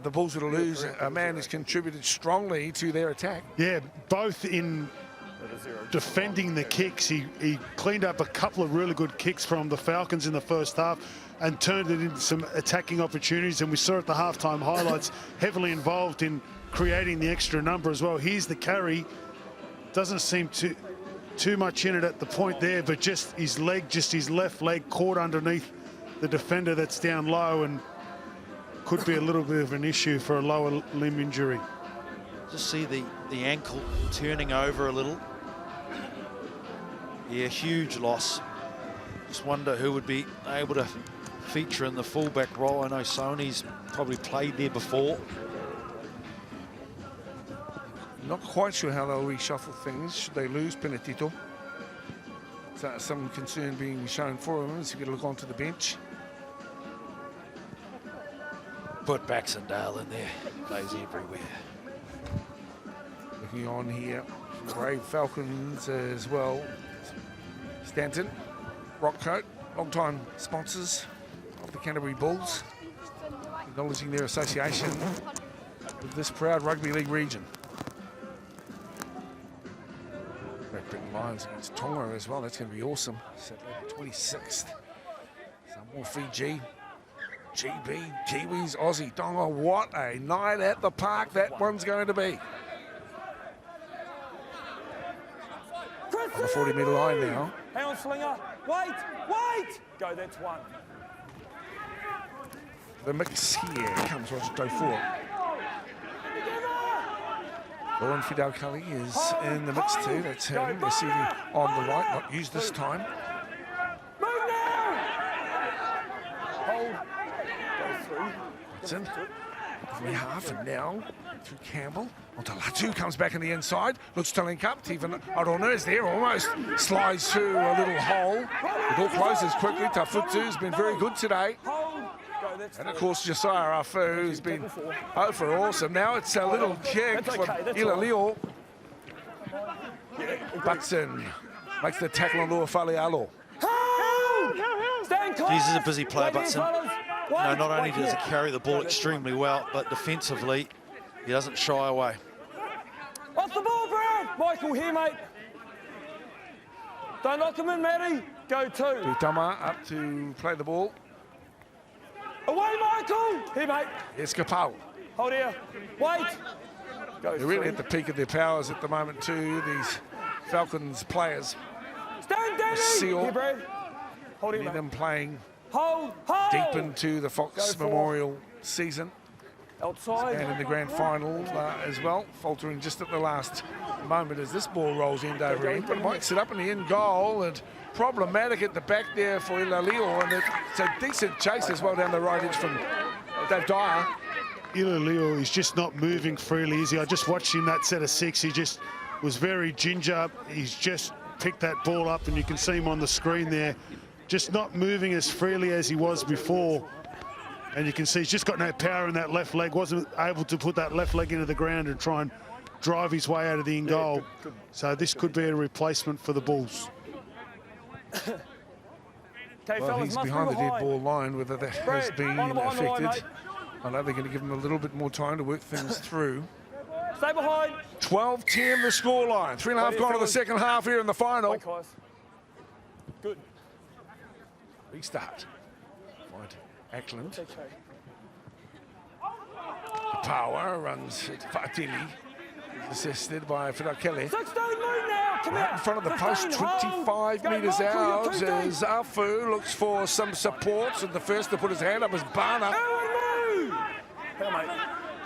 the Bulls were to lose a man who's contributed strongly to their attack. Yeah, both in defending the kicks. He cleaned up a couple of really good kicks from the Falcons in the first half and turned it into some attacking opportunities, and we saw at the halftime highlights heavily involved in creating the extra number as well. Here's the carry. Doesn't seem too much in it at the point there, but just his left leg caught underneath the defender that's down low, and could be a little bit of an issue for a lower limb injury. Just see the ankle turning over a little. Yeah, huge loss. Just wonder who would be able to feature in the fullback role. I know Sony's probably played there before. Not quite sure how they'll reshuffle things. Should they lose Penetito? So some concern being shown for him as he could look onto the bench. Put Baxendale in there. Plays everywhere. Looking on here, Brave Falcons as well. Stanton, Rockcoat, long-time sponsors of the Canterbury Bulls, acknowledging their association with this proud rugby league region. Great Britain Lions against Tonga as well. That's going to be awesome. Saturday the 26th. Some more Fiji, GB, Kiwis, Aussie, Tonga. What a night at the park that one's going to be. On the 40-metre line now. Hang on, Slinger. Wait, wait. Go, that's one. The mix here comes Roger Dofor. Owen Fidel Cully is in the mix too. That's him receiving on the right, not used this time. Move now. Hold. Go through. It's in. Every half, and now through Campbell. Onto Latu, comes back in the inside. Looks to link up. Even Arona is there, almost slides through a little hole. The door closes quickly. Tafutu has been very good today. And of course, Josiah Afu has been for awesome. Now it's a little kick from Ilalio. Butson makes the tackle on Luafalealo. He's a busy player, Butson. You know, not only does he carry the ball extremely well, but defensively, he doesn't shy away. Off the ball, Brad! Michael, here, mate. Don't lock him in, Matty. Go 2. Pitama up to play the ball. Away, Michael. Here, mate. Escapao. Hold here. Wait. Go They're really 3. at the peak of their powers at the moment too, these Falcons players. Stand, Danny. Seal. Here, Brad. Hold here, Many of mate. them playing Hold. deep into the Fox Go 4. Memorial season Outside. and in the grand final as well, faltering just at the last moment as this ball rolls end over end. But it might sit up in the end goal, and problematic at the back there for Ilalio, and it's a decent chase as well down the right edge from Dave Dyer. Ilalio is just not moving freely, is he? I just watched him that set of 6. He just was very ginger. He's just picked that ball up, and you can see him on the screen there, just not moving as freely as he was before. And you can see he's just got no power in that left leg, wasn't able to put that left leg into the ground and try and drive his way out of the in goal. So this could be a replacement for the Bulls. Well, he's behind the dead ball line, whether that has been affected. I know they're going to give him a little bit more time to work things through. Stay behind. 12-10 the scoreline. 3.5 gone to the second half here in the final. Good. Restart. Find Ackland. Power runs at Fatili. Assisted by Fidel-Kelly. 16, move now. Come Right out. in front of the post, 15, 25 hold. metres Go, Michael, out you're too as deep. Afu looks for some support, and the first to put his hand up is Barner. Owen, move. Here, mate.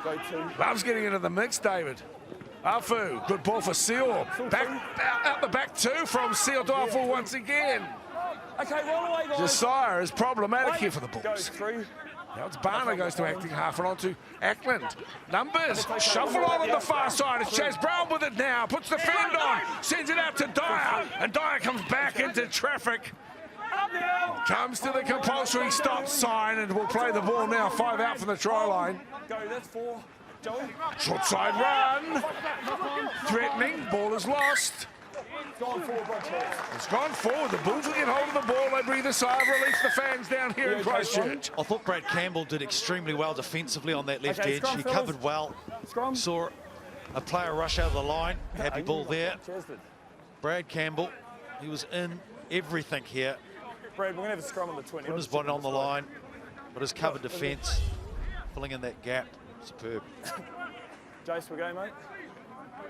Go 2. Loves getting into the mix, David. Afu, good ball for Seal. Back out the back too from Seal to Afu once again. Okay, roll away, guys. Josiah is problematic Wait. here for the Go Bulls. 3. Now it's Barner goes to acting half and on to Ackland. Numbers shuffle on the far side. It's Chaz Brown with it now. Puts the fend on. Sends it out to Dyer. And Dyer comes back into traffic. Up now. Comes to the compulsory stop sign and will play the ball now. 5 out from the try line. Go, that's 4. Joey. Short side run. Threatening. Ball is lost. Gone forward, Broadchurch. It's gone forward. The Bulls will get hold of the ball. They breathe a sigh of relief. The fans down here in Christchurch. I thought Brad Campbell did extremely well defensively on that left Okay, edge. scrum, He fellas. covered well. Scrum. Saw a player rush out of the line. Happy ball there. Chesford. Brad Campbell, he was in everything here. Brad, we're going to have a scrum on the 20. Put his body on the line, but his covered defence, filling in that gap. Superb. Jace, we're going, mate.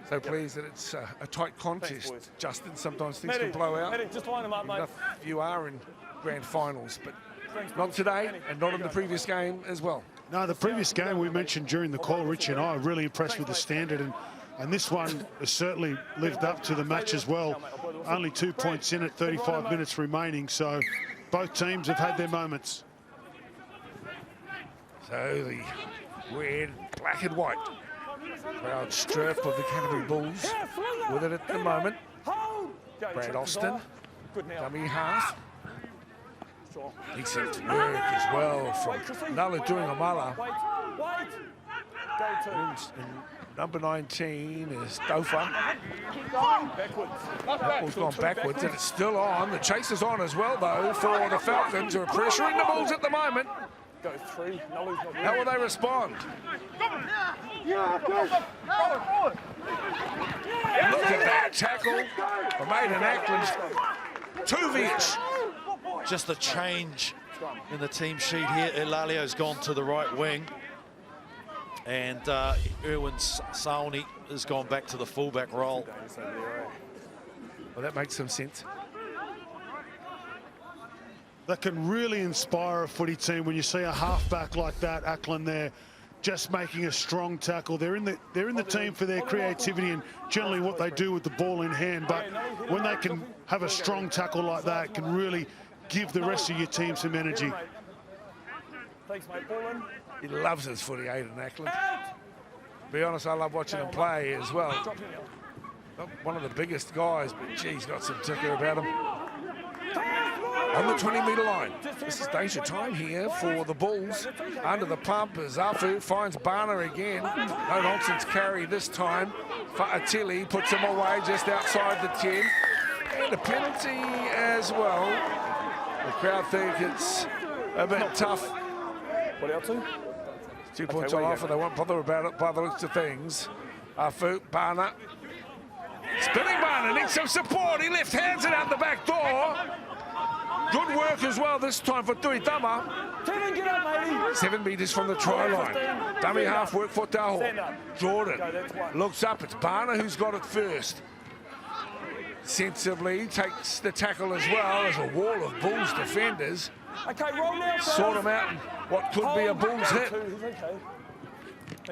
So pleased that it's a tight contest, boys. Justin. Sometimes things can Medic, blow out. Medic, just line them up, mate. Enough you are in grand finals, but Thanks, not boys. today Medic, and not you in the go. previous game as well. No, the previous game we mentioned during the call, Richie and I are really impressed with the standard, and this one has certainly lived up to the match as well. Only 2 points in at 35 minutes remaining, so both teams have had their moments. So the red, black and white proud strip of the Canterbury Bulls with it at the moment. Hold. Go, Brad check Austin, desire. Good now. dummy half. Sure. Decent work as well from Nala doing Amala. Wait. Go 2. And number 19 is Dofa. Backwards. That ball's gone backwards and it's still on. The chase is on as well though for the Falcons, who are pressuring the Bulls at the moment. Go 3. Nolly's not How will they respond? Look at that tackle from Aidan Ackland. Tuvic. Just the change in the team sheet here. Elalio's gone to the right wing. And Erwin Sauni has gone back to the fullback role. Well, that makes some sense. That can really inspire a footy team when you see a halfback like that, Ackland there, just making a strong tackle. They're in the team for their creativity and generally what they do with the ball in hand. But when they can have a strong tackle like that, it can really give the rest of your team some energy. Thanks, mate. Ball in. He loves his footy, Aidan Ackland. To be honest, I love watching him play as well. Drop him now. Not one of the biggest guys, but gee, he's got some ticker about him. On the 20-metre line. This is danger time here for the Bulls. Under the pump as Afu finds Barner again. No nonsense carry this time. Fa'atili puts him away just outside the 10. And a penalty as well. The crowd think it's a bit tough. What else? 2 points where you off, and they won't bother about it by the looks of things. Afu, Barner. Spinning Barner needs some support. He left hands it out the back door. Good work as well this time for Tuitama. Kevin, get up, matey. 7 metres from the try line. Dummy half work for Taho. Jordan looks up. It's Barner who's got it first. Sensibly takes the tackle as well as a wall of Bulls defenders. Okay, roll now, Sort them out in what could be a Bulls hit.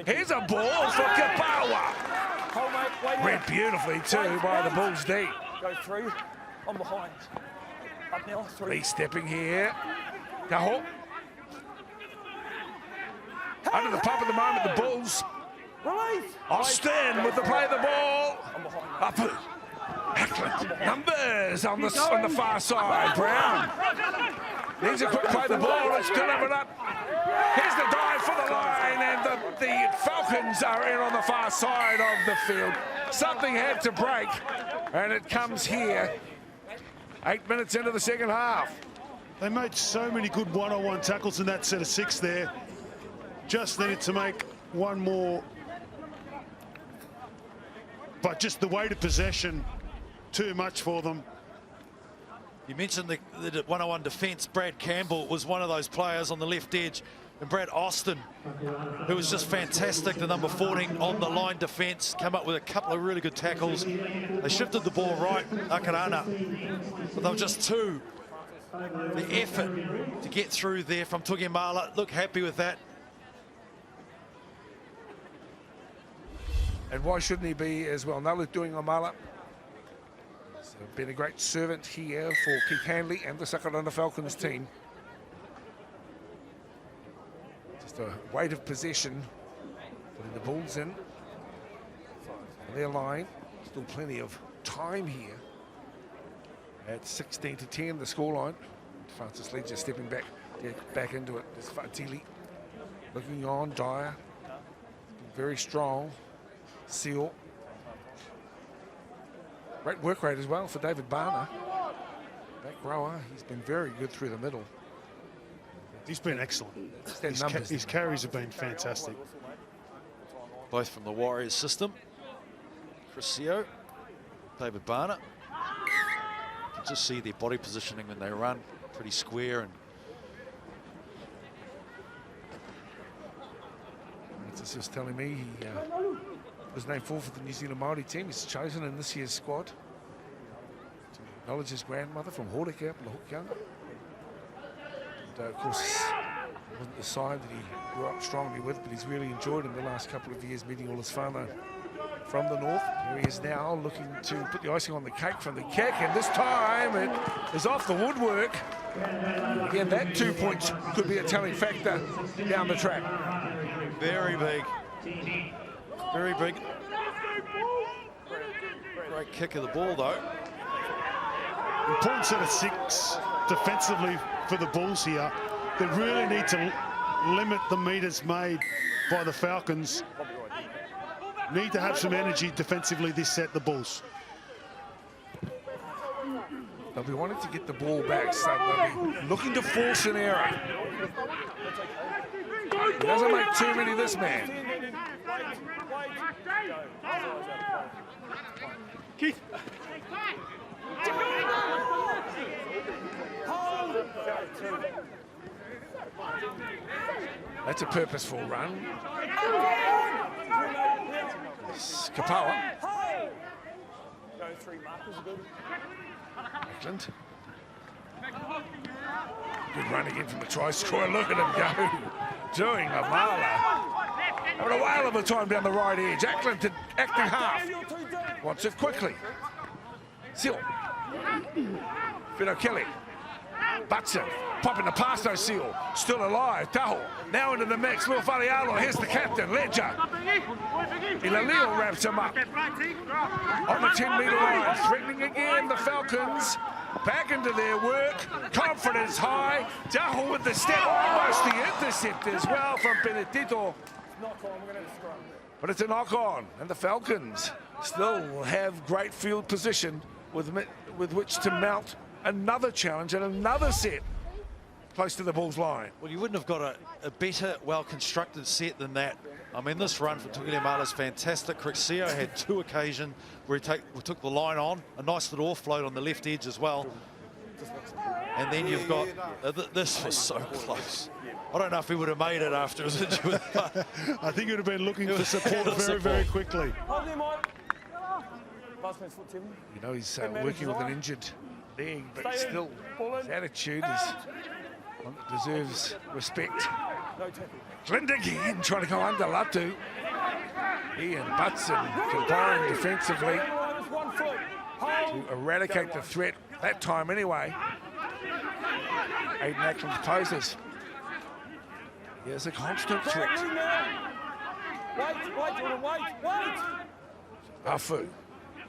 Here's a ball for Kapawa. Read beautifully too by the Bulls D. Go through. I'm behind. Up now, 3. Lee stepping here. Taho. Under the pump at the moment, the Bulls. Release. Austin with the play of the ball. Apu. Ackland. Numbers on the far side. Brown. Needs a quick play of the ball. Let's deliver it up. Here's the dive for the line, and the Falcons are in on the far side of the field. Something had to break, and it comes here. 8 minutes into the second half. They made so many good one-on-one tackles in that set of 6 there. Just needed to make one more. But just the weight of possession, too much for them. You mentioned the one-on-one defence. Brad Campbell was one of those players on the left edge. And Brad Austin, who was just fantastic, the number 14 on the line defence, came up with a couple of really good tackles. They shifted the ball right, Akarana, but they were just two. The effort to get through there from Tugemala, look happy with that. And why shouldn't he be as well? Nala doing Amala. So been a great servant here for Keith Hanley and the Akarana Falcons team. Just a weight of possession, putting the Bulls in. On their line, still plenty of time here. At 16-10, the scoreline. Francis Lee just stepping back into it. There's Fatili looking on. Dyer, very strong. Seal. Great work rate as well for David Barner. Back rower, he's been very good through the middle. He's been excellent. His carries have been fantastic. Both from the Warriors system. Crisio, David Barner. You can just see their body positioning when they run, pretty square. And Francis was telling me he was named for the New Zealand Māori team. He's chosen in this year's squad to acknowledge his grandmother from Horeka up in the Hokianga. And of course, it wasn't the side that he grew up strongly with, but he's really enjoyed in the last couple of years meeting all his whānau from the north. Here he is now looking to put the icing on the cake from the kick, and this time it is off the woodwork. Again, that 2 points could be a telling factor down the track. very big. Very big. Great kick of the ball, though. Important set of 6 defensively for the Bulls here. They really need to limit the meters made by the Falcons. Need to have some energy defensively this set, the Bulls. They'll be wanting to get the ball back, so they'll be looking to force an error. He doesn't make too many, this man. Keith. That's a purposeful run. Kapawa. Ackland. Good run again from the try scorer. Look at him go. Doing a mala. Having a whale of a time down the right edge. Ackland to acting half. Wants it quickly. Seal. Fido Kelly. Butson. Popping the pass, no Seal. Still alive. Taho. Now into the mix. Lil Falialo. Here's the captain. Ledger. Ilaleo wraps him up. On the 10-metre line. Threatening again. The Falcons back into their work. Confidence high. Taho with the step. Almost the intercept as well from Benedito. But it's a knock-on. And the Falcons still have great field position with which to mount another challenge and another set close to the Bulls line. Well, you wouldn't have got a better, well-constructed set than that. I mean, this run for Tugemala is fantastic. Crisio had 2 occasions where he took the line on, a nice little offload on the left edge as well. And then you've got, this was so close. I don't know if he would have made it after his injury. I think he would have been looking for support very, very quickly. You know, he's working with an injured leg, but still, his attitude is one that deserves respect. Clint again trying to go under Latu. He and Butson combining defensively to eradicate the threat, that time anyway. Aiden Ackland's poses. Here's a constant threat. Wait. Afu.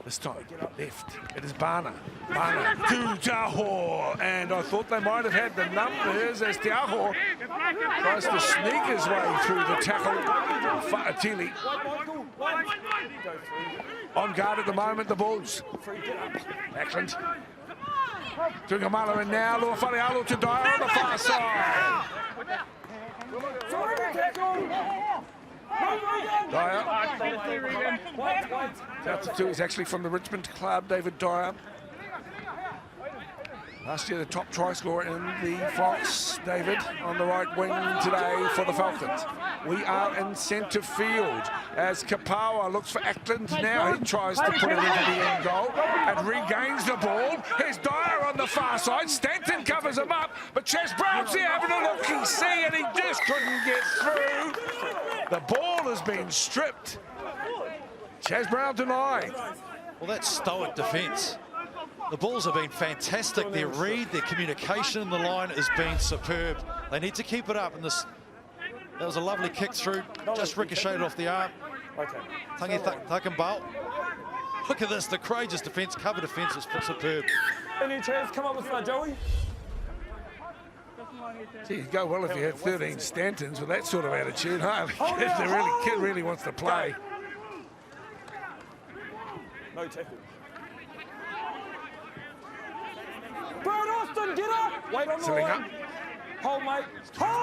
This time, left. It is Barner. Barner to Tahoe. And I thought they might have had the numbers as Tahoe tries to sneak his way through the tackle. Fa'atili on guard at the moment, the Bulls. Ackland. Tugamala in now. Lua Falealu to Dyer on the far side. Dyer. Out to two is actually from the Richmond club, David Dyer. Last year, the top try scorer in the Fox, David, on the right wing today for the Falcons. We are in centre field as Kapawa looks for Ackland now. He tries to put it into the end goal and regains the ball. Here's Dyer on the far side. Stanton covers him up, but Chas Brown's here having a look-see, and he just couldn't get through. The ball has been stripped. Chas Brown denied. Well, that's stoic defence. The Bulls have been fantastic. Their read, their communication in the line has been superb. They need to keep it up. And that was a lovely kick through, just ricocheted off the arm. Tangi Thakambal. Look at this, the courageous defence, cover defence is superb. Any chance come up with that, Joey? Gee, you'd go well if you had 13 Stantons with that sort of attitude, huh? Kid really wants to play. No tackle. Brad Austin, get up! Wait on the line. Hold, mate.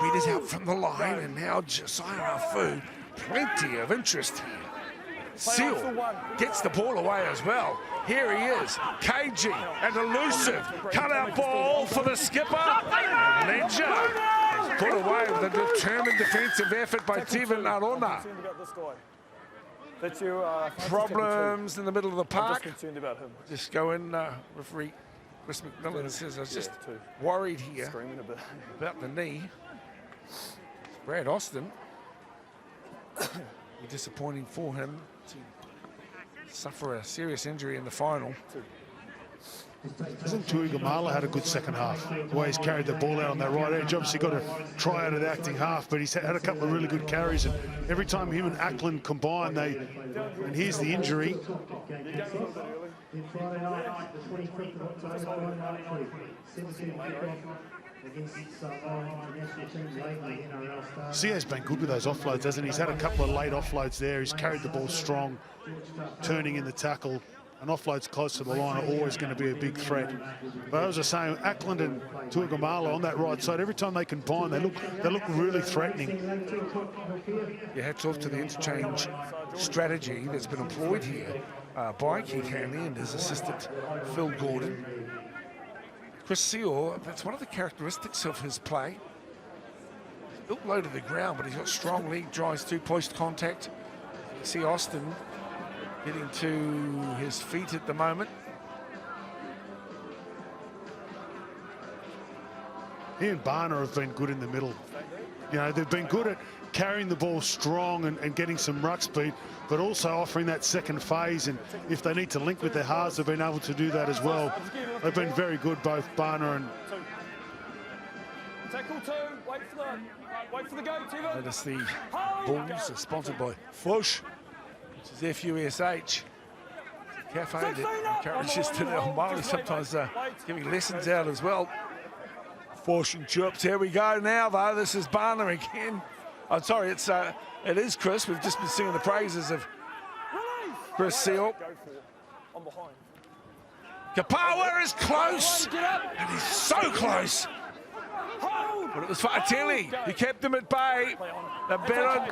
Meters out from the line, and now Josiah Afu. Plenty of interest here. Seal gets the ball away as well. Here he is, cagey and elusive. Cut-out ball for the skipper. Ledger is put away with a determined defensive effort by Steven Arona. Problems in the middle of the park. Just go in, referee Chris McMillan says, I was just worried here about the knee. Brad Austin. Be disappointing for him to suffer a serious injury in the final. Hasn't Tuigamala had a good second half? The way he's carried the ball out on that right edge. Obviously got to try out of the acting half, but he's had a couple of really good carries. And every time him and Ackland combine, and here's the injury. Sio's been good with those offloads, hasn't he? He's had a couple of late offloads there. He's carried the ball strong, turning in the tackle. And offloads close to the line are always going to be a big threat. But as I was saying, Ackland and Tuigamala on that right side, every time they combine, they look really threatening. Yeah, hats off to the interchange strategy that's been employed here by Keith Hanley and his assistant Phil Gordon. Chris Seal, that's one of the characteristics of his play. He's built low to the ground, but he's got strong leg drives through post contact. You see Austin getting to his feet at the moment. He and Barner have been good in the middle. You know, they've been good at carrying the ball strong and getting some ruck speed, but also offering that second phase. And if they need to link with their halves, they've been able to do that as well. They've been very good, both Barner and... Tackle two, wait for the go, Steven. Notice the Bulls are sponsored by Fush, which is F-U-S-H. Cafe that encourages to the Almari, sometimes giving lessons out as well. Fush and Chips, here we go now though. This is Barner again. I'm sorry, it is Chris. We've just been singing the praises of Chris Seal. Kapawa is close, and he's so close. But it was Fa'atili. He kept him at bay. The better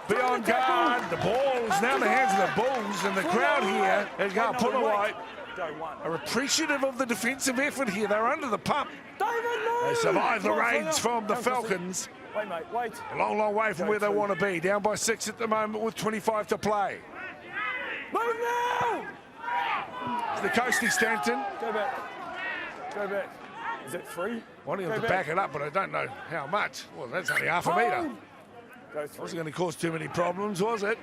be on guard. The ball is now in the hands of the Bulls, and the crowd here is going to put away. are appreciative of the defensive effort here. They're under the pump. David, no! They survive the Come on, rains from the Come on, Falcons. Wait, mate, wait. A long, long way from Go where they two. want to be. Down by 6 at the moment with 25 to play. Move now! It's the Coastie Stanton. Go back. Go back. Is it 3? Wanting him Go to back it up, but I don't know how much. Well, that's only half a metre. Hold. Go 3. Wasn't going to cause too many problems, was it?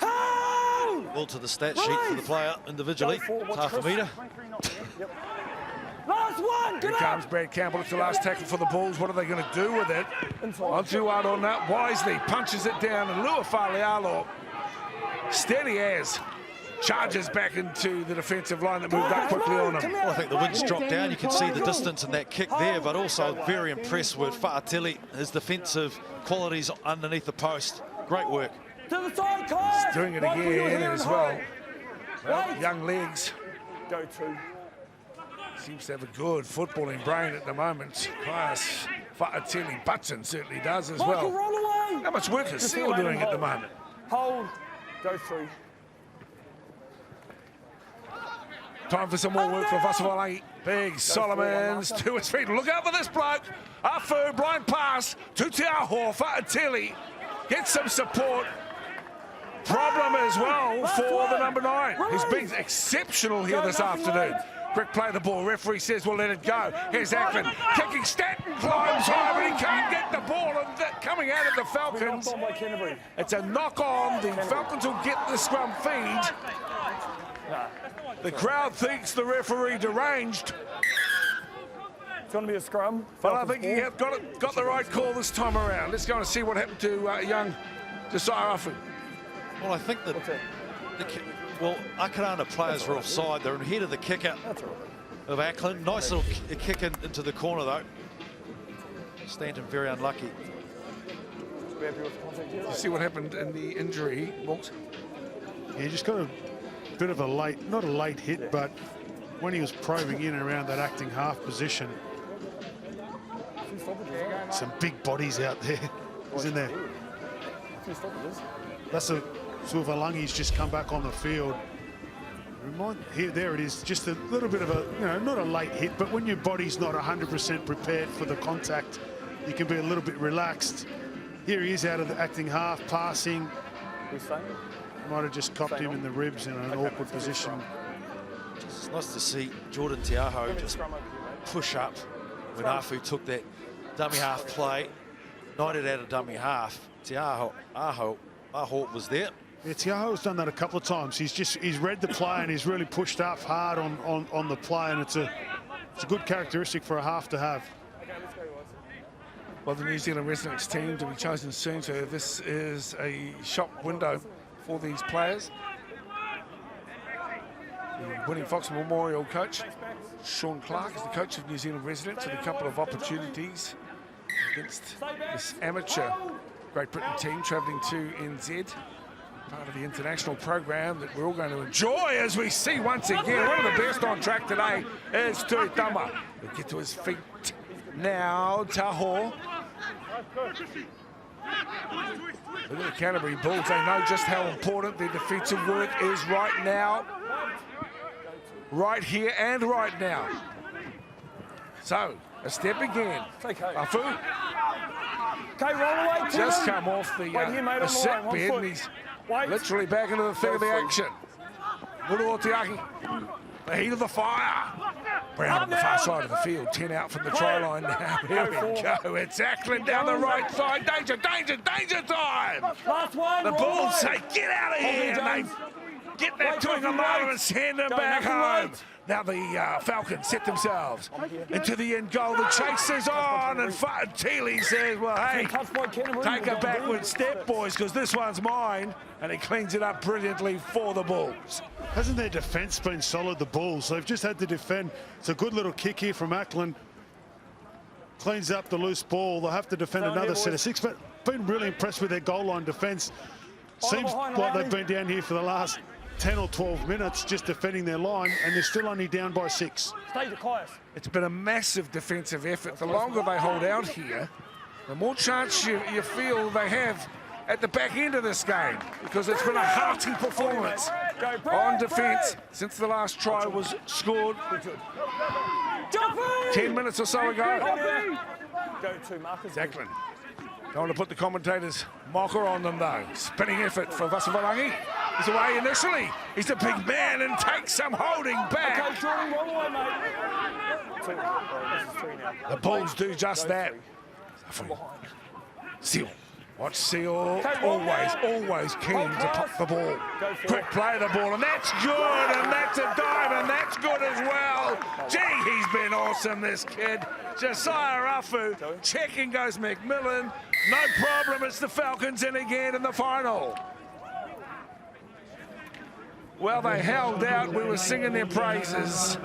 Hold! Ball to the stat sheet for the player individually. Go forward, watch Half a Chris. metre. Yep. Last one! Here Get up! comes Brad Campbell. It's the last tackle for the Bulls. What are they going to do with it? Inside. On too hard on that. Wisely punches it down. And Lua Falealo, steady as, charges back into the defensive line that moved up quickly on him. Well, I think the wind's dropped down. You can see the distance in that kick there, but also very impressed with Fa'atili, his defensive qualities underneath the post. Great work. To the side, Kai! He's doing it Right, put your again hand as high. well. Wait. Young legs. Go 2. Seems to have a good footballing brain at the moment. Class Fa'atili Butson certainly does as Michael, well. roll away! How much work is Just Seal let him doing at the hold. moment? Hold. Go 3. Time for some more work for Vasawalangi. Big Solomons to his feet. Look out for this bloke. Afu, blind pass to Te Aho. Fa'atili gets some support. Problem as well for the number 9. He's been exceptional here this afternoon. Quick play the ball. Referee says we'll let it go. Here's Ackland kicking. Stanton climbs high, but he can't get the ball. And that coming out of the Falcons. Knocked on by Canterbury. It's a knock on. The Falcons will get the scrum feed. The crowd thinks the referee deranged. It's going to be a scrum. But I think he has got the right call this time around. Let's go and see what happened to young Josiah Afu. Well, I think that What's that? Akarana players were offside. They're ahead of the kicker That's all right. of Ackland. Nice little kick into the corner, though. Stanton very unlucky. We happy with the contact here? See what happened in the injury, Walks. Yeah, he just got a bit of a late, not a late hit, but when he was probing in and around that acting half position, some big bodies out there, isn't there? That's a Suvalangi's just come back on the field. Here, there it is, just a little bit of a, you know, not a late hit, but when your body's not 100% prepared for the contact, you can be a little bit relaxed. Here he is out of the acting half, passing. Might have just copped him in the ribs in an awkward position. It's nice to see Jordan Te Aho just push up when Afu took that dummy half play. Knighted out of dummy half. Te Aho was there. Yeah, Te Aho's done that a couple of times. He's read the play and he's really pushed up hard on the play, and it's a good characteristic for a half to have. Well, the New Zealand residents team to be chosen soon, so this is a shop window for these players. The winning Fox Memorial coach, Sean Clark, is the coach of New Zealand residents with a couple of opportunities against this amateur Great Britain team travelling to NZ. Part of the international program that we're all going to enjoy as we see once again. One of the best on track today is Tuitama. He'll get to his feet now. Taho. Look at the Canterbury Bulls. They know just how important their defensive work is right now. Right here and right now. So, a step again. Afu. Okay, roll away. Just come off the set bed, and he's literally back into the thick of the action. Muru Otiaki, the heat of the fire. Brown on the far side of the field, 10 out from the try line now. Here we go. It's Ackland down the right side. Danger, danger, danger time. Last one. The Bulls say, get out of here. And they get that doing alone and send them back home. Now the Falcons set themselves into the end goal. The chase is on, and Fa'atili says, well, hey, take a backward step, boys, because this one's mine. And he cleans it up brilliantly for the Bulls. Hasn't their defence been solid, the Bulls? They've just had to defend. It's a good little kick here from Ackland. Cleans up the loose ball. They'll have to defend another set of 6, but been really impressed with their goal line defence. Seems like they've been down here for the last 10 or 12 minutes just defending their line, and they're still only down by 6. It's been a massive defensive effort. The longer they hold out here, the more chance you feel they have at the back end of this game, because it's been a hearty performance. on defence since the last try was scored 10 minutes or so ago. Go to Marcus. Declan. Don't want to put the commentators' mocker on them, though. Spinning effort for Vasavalangi. He's away initially. He's a big man and takes some holding back. Okay, Jordan, one way, mate. Two. Oh, this is three now. The Bulls do just that. Seal. Watch Seal. Always keen to pop the ball. Quick play the ball, and that's good, and that's a dive, and that's good as well. Gee, he's been awesome, this kid. Josiah Afu. Checking goes McMillan. No problem, it's the Falcons in again in the final. Well, they held out. We were singing their praises.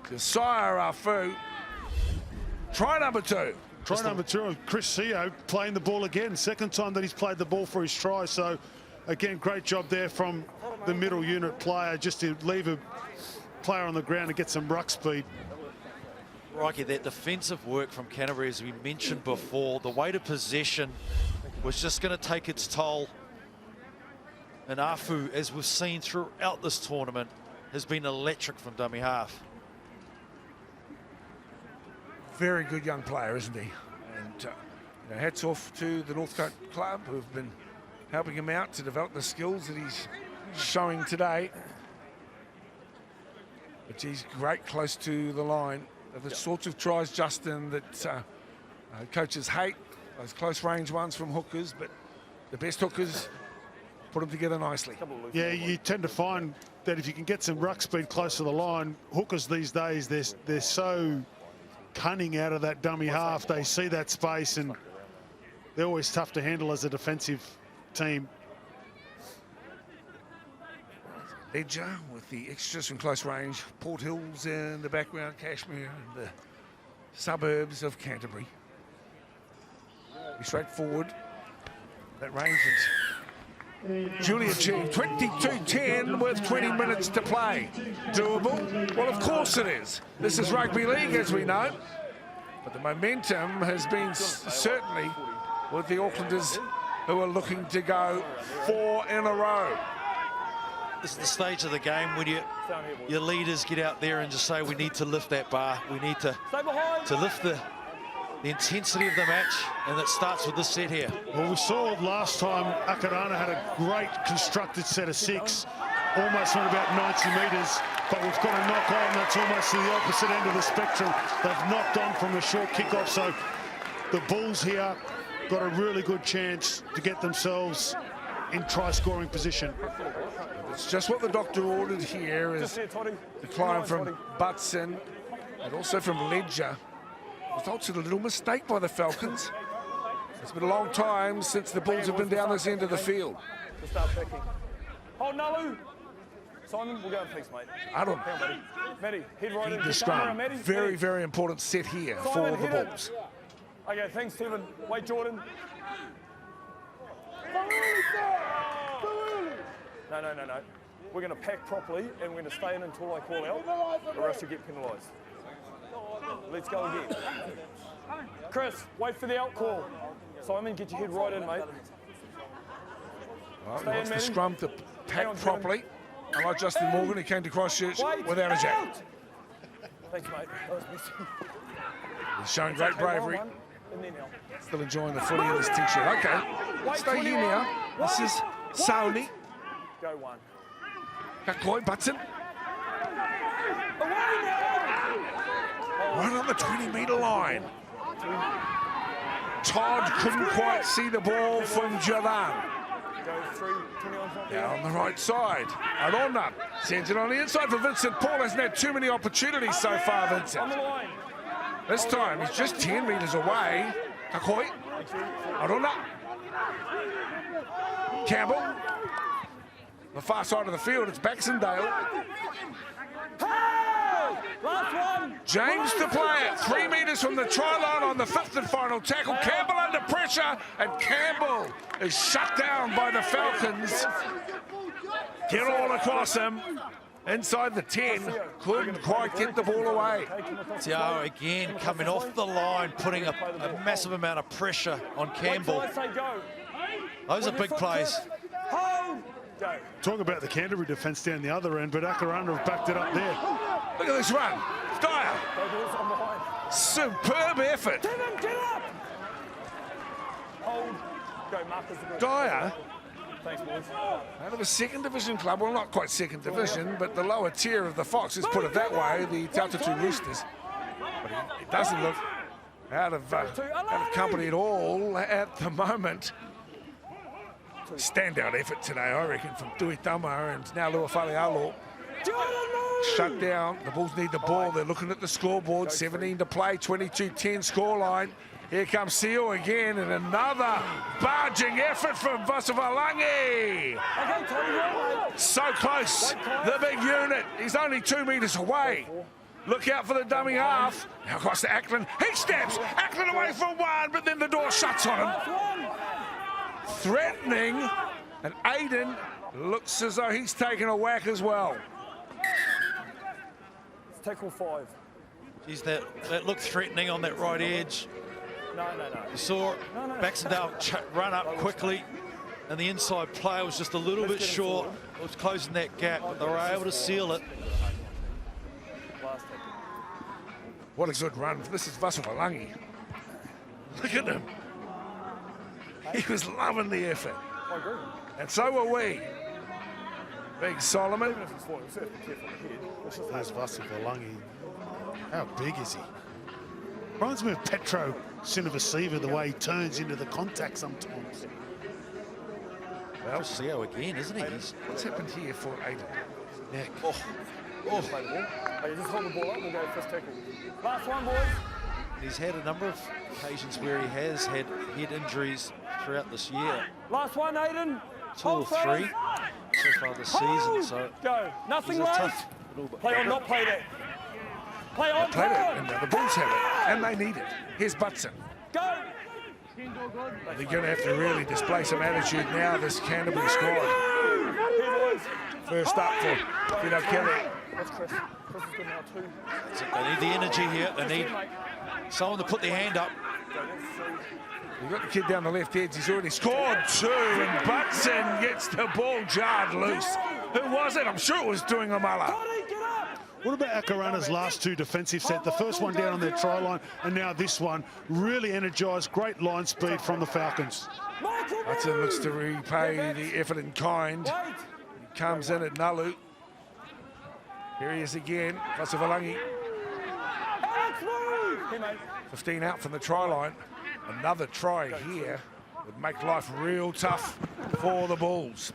Josiah Afu. Try number 2. Try number 2, Chris Seo playing the ball again. Second time that he's played the ball for his try. So, again, great job there from the middle unit player just to leave a player on the ground and get some ruck speed. Righty, that defensive work from Canterbury, as we mentioned before, the weight of possession was just going to take its toll. And Afu, as we've seen throughout this tournament, has been electric from dummy half. Very good young player, isn't he? And you know, hats off to the Northcote Club, who've been helping him out to develop the skills that he's showing today. But he's great close to the line. The sorts of tries, Justin, that coaches hate, those close range ones from hookers, but the best hookers put them together nicely. Yeah, you tend to find that if you can get some ruck speed close to the line, hookers these days, they're so cunning out of that dummy half. They see that space, and they're always tough to handle as a defensive team. Ledger with the extras from close range. Port Hills in the background, Cashmere and the suburbs of Canterbury. Be straightforward. That range is duly achieved. 22-10 with 20 minutes to play. Doable? Well, of course it is. This is rugby league, as we know. But the momentum has been certainly with the Aucklanders, who are looking to go 4 in a row. This is the stage of the game when your leaders get out there and just say, we need to lift that bar. We need to lift the intensity of the match, and it starts with this set here. Well, we saw last time Akarana had a great constructed set of 6, almost went about 90 metres, but we've got a knock on that's almost to the opposite end of the spectrum. They've knocked on from a short kickoff, so the Bulls here got a really good chance to get themselves in try-scoring position. It's just what the doctor ordered here, is the climb from Butson and also from Ledger. Resulted in a little mistake by the Falcons. It's been a long time since the Bulls have been down this end of the field. Hold Nalu. Simon, we'll go in peace, mate. Aaron. Matty, head right in. The scrum. Very, very important set here for the Bulls. Okay, thanks, Stephen. Wait, Jordan. No. We're going to pack properly, and we're going to stay in until I call out, or else you get penalised. Let's go again. Chris, wait for the out call. Simon, get your head right in, mate. Well, he wants the scrum to pack properly. Unlike Justin Morgan, who came to Christchurch without a jacket. Thanks, mate. He's showing great bravery. Still enjoying the footy in his t-shirt. Okay, stay here now. This is Sauli. Go one. Kakoi, Butson. Right on the 20-metre line. Todd couldn't quite see the ball from Javan. Down the right side. Arona sends it on the inside for Vincent Paul. Hasn't had too many opportunities so far, Vincent. This time he's just 10 metres away. Kakoi. Arona. Campbell. The far side of the field, it's Baxendale. James to play it, 3 metres from the try line on the 5th and final tackle. Campbell under pressure, and Campbell is shut down by the Falcons. Get all across him. Inside the 10, couldn't quite get the ball away. Tiao again coming off the line, putting a massive amount of pressure on Campbell. Those are big plays. Go. Talk about the Canterbury defence down the other end, but Akarana have backed it up there. Look at this run. Dyer. Go, boys, I'm behind. Superb effort. Devin, get up! Hold. Go, Marcus. Dyer, Thanks, boys. out of a second division club, well, not quite second division, but the lower tier of the Foxes, put it that way, the Tautatu Roosters. But it doesn't look out of company at all at the moment. Standout effort today, I reckon, from Dui Tama and now Lua Falealo. Shut down. The Bulls need the ball. They're looking at the scoreboard. 17 to play, 22-10 scoreline. Here comes Seo again, and another barging effort from Vasuvalangi. So close, the big unit. He's only 2 metres away. Look out for the dummy half. Now across to Ackland. He steps. Ackland away for one, but then the door shuts on him. Threatening, and Aiden looks as though he's taken a whack as well. Tackle 5. Geez, that looked threatening on that right edge. No. You saw Baxendale run up quickly, and the inside player was just a little bit short. It was closing that gap, but they were able to seal it. What a good run. This is Vasuvalangi. Look at him. He was loving the effort. And so were we. Big Solomon. There's Vasuvalangi. How big is he? Reminds me of Petro Sinavasiva, the way he turns into the contact sometimes. Well, Seo again, isn't he? What's happened here for Aiden? Neck. Hey, just hold the ball up, we'll go first tackle. Last one, boys. He's had a number of occasions where he has had head injuries throughout this year. Last one, Aiden. 2 or 3 so far this season. So go. Nothing he's a late. tough little bit. Play on, not play that. Play on. Played it, and now the Bulls have it, and they need it. Here's Butson. Go. They're going to have to really display some attitude now, this Canterbury squad. First up for Fido Kelly. That's Chris. Chris is good now too. They need the energy here. They need someone to put their hand up. You've got the kid down the left edge. He's already scored 2, and Butson gets the ball jarred loose. Who was it? I'm sure it was doing Amala. What about Akarana's last 2 defensive set? The first one down on their try line, and now this one. Really energised, great line speed from the Falcons. Butson looks to repay the effort in kind. He comes in at Nalu. Here he is again, Vasuvalangi. 15 out from the try line. Another try here would make life real tough for the Bulls.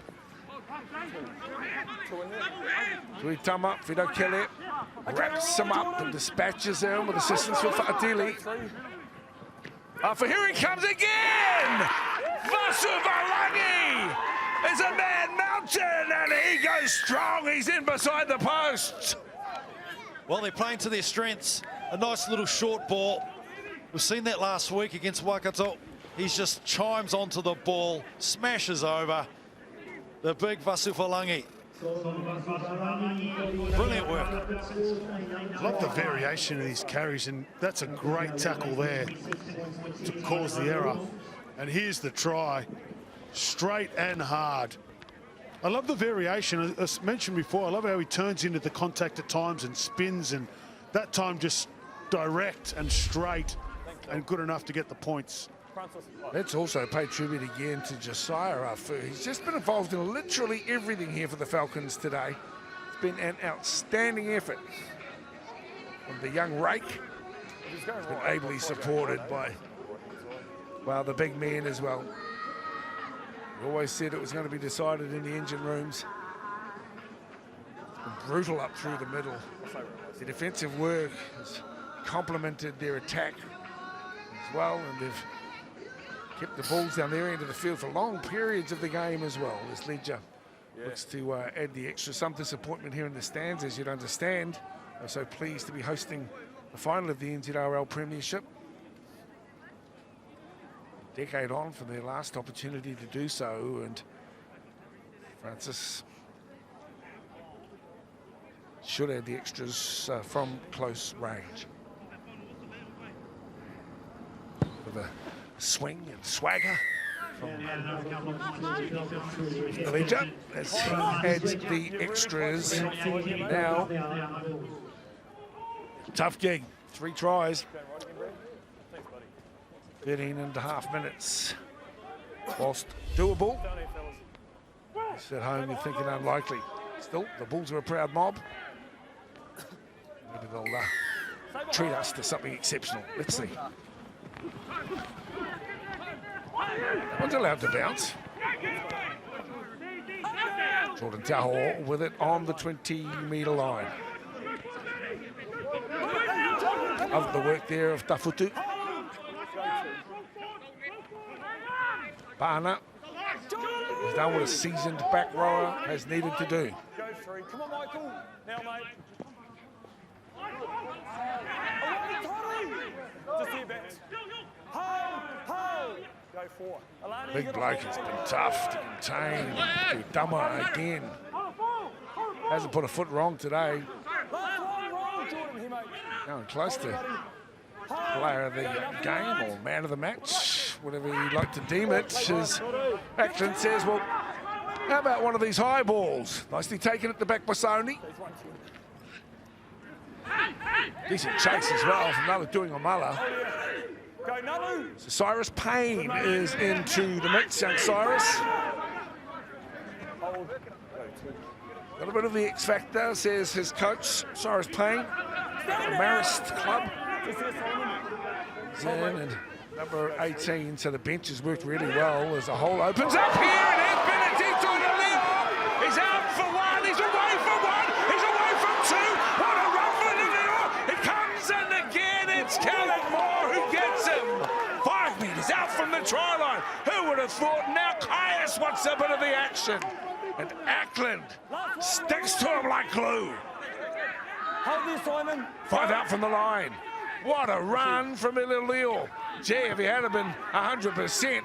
Tui Tama, Fido Kelly wraps him up and dispatches him with assistance from Fa'atili. For here he comes again! Vasuvalangi is a man mountain, and he goes strong. He's in beside the posts. Well, they're playing to their strengths. A nice little short ball. We've seen that last week against Waikato. He just chimes onto the ball, smashes over the big Vasuvalangi. Brilliant work. Love the variation of these carries, and that's a great tackle there to cause the error. And here's the try, straight and hard. I love the variation. As mentioned before, I love how he turns into the contact at times and spins, and that time just direct and straight and good enough to get the points. Let's also pay tribute again to Josiah Afu. He's just been involved in literally everything here for the Falcons today. It's been an outstanding effort from the young rake. He's been ably supported by, well, the big men as well. We always said it was going to be decided in the engine rooms. It's been brutal up through the middle. The defensive work has complemented their attack as well, and they've kept the Bulls down their end of the field for long periods of the game as well. As Ledger looks to add the extra. Some disappointment here in the stands, as you'd understand. I'm so pleased to be hosting the final of the NZRL Premiership. A decade on from their last opportunity to do so, and Francis should add the extras from close range. With a swing and swagger. The Ledger as he adds the extras now. Tough gig, 3 tries. 13.5 minutes. Whilst doable, it's at home you're thinking unlikely. Still, the Bulls are a proud mob. Maybe they'll treat us to something exceptional. Let's see. That one's allowed to bounce. Jordan Tahoe with it on the 20-metre line. Of the work there of Tafutu. Bana has done what a seasoned back rower has needed to do. Go 3. Come on, Michael. Now, mate. Just here, Bex. Ho! Go 4. Alana, Big bloke has been tough to contain. Dama again. Hasn't put a foot wrong today. Going close to player of the game or man of the match, whatever you'd like to deem it. As Ackland says, well, how about one of these high balls? Nicely taken at the back by Sony. Decent chase as well from Nala doing Omala. So Cyrus Payne is into the mix, young Cyrus. Got a bit of the X factor, says his coach, Cyrus Payne, the Marist club. Zen and number 18, so the bench has worked really well as the hole opens up here, and here's Benedito de Leon. He's out for 1, he's away for 1, he's away from 2. What a run for de Leon. It comes in again, it's Callum Moore who gets him. 5 metres out from the try line. Who would have thought? Now Caius wants a bit of the action. And Ackland sticks to him like glue. Hold this, Simon. 5 out from the line. What a run from Ililio. Gee, if he had been 100%,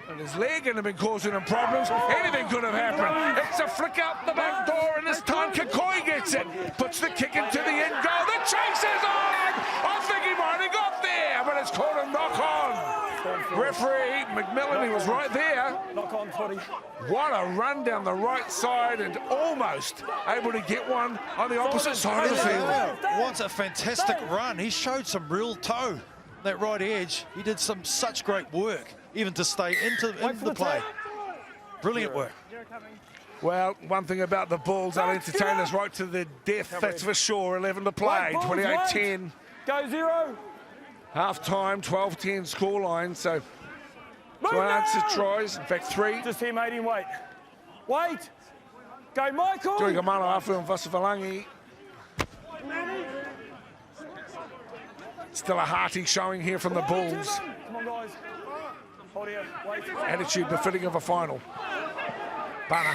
and his leg had been causing him problems, anything could have happened. It's a flick out the back door, and this time Kakoi gets it. Puts the kick into the end goal. The chase is on! I think he might have got there, but it's called a knock-on. Referee McMillan, he was right there. Knock on, Toddy. What a run down the right side and almost able to get one on the opposite side of the field. What a fantastic run. He showed some real toe, that right edge. He did such great work, even to stay into the play. Brilliant work. Well, one thing about the Bulls, they'll entertain us right to the death, that's for sure. 11 to play, 28-10. Go 0. Half-time, 12-10 scoreline, so 2 answer tries, in fact 3. Just here, mate, wait. Wait. Go, Michael. Doing a mano afu and Vasavalangi. Still a hearty showing here from the Bulls. Come on, guys. Hold here. Wait. Attitude befitting of a final. Bana.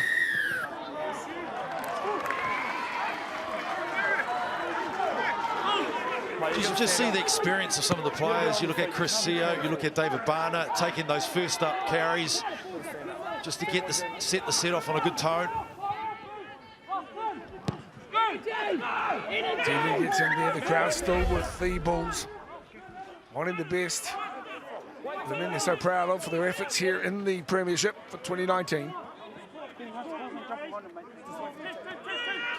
You just see the experience of some of the players. You look at Chris Seo, you look at David Barner taking those first up carries just to get set the set off on a good tone. TV gets in there, the crowd still with the Bulls. Wanting the best. The men they're so proud of for their efforts here in the Premiership for 2019.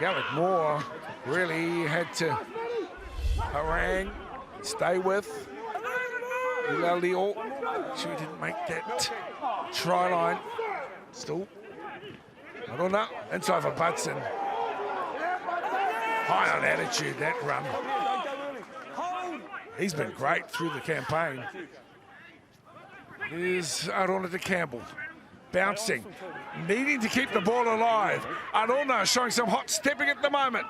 Garrett Moore really had to harangue, stay with. Ilalio, she didn't make that try line. Still, I don't know. Inside for Budson. High on attitude, that run. He's been great through the campaign. Here's Arona Campbell. Bouncing, needing to keep the ball alive. Arona showing some hot stepping at the moment.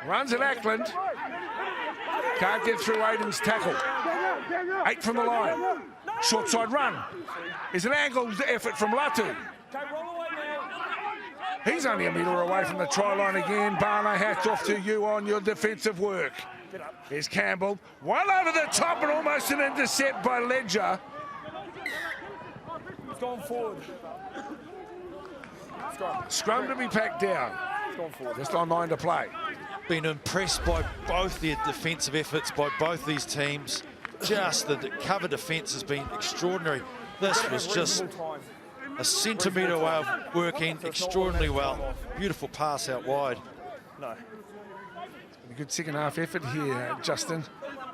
Runs at Ackland. Can't get through Aiden's tackle. 8 from the line. Short side run. Is an angled effort from Latu. He's only a metre away from the try line again. Barner, hats off to you on your defensive work. Here's Campbell. Well over the top and almost an intercept by Ledger. He's gone forward. Scrum to be packed down. Just on 9 to play. Been impressed by both their defensive efforts by both these teams. Just the cover defence has been extraordinary. This was just a centimetre way of working extraordinarily well. Beautiful pass out wide. No. A good second half effort here, Justin.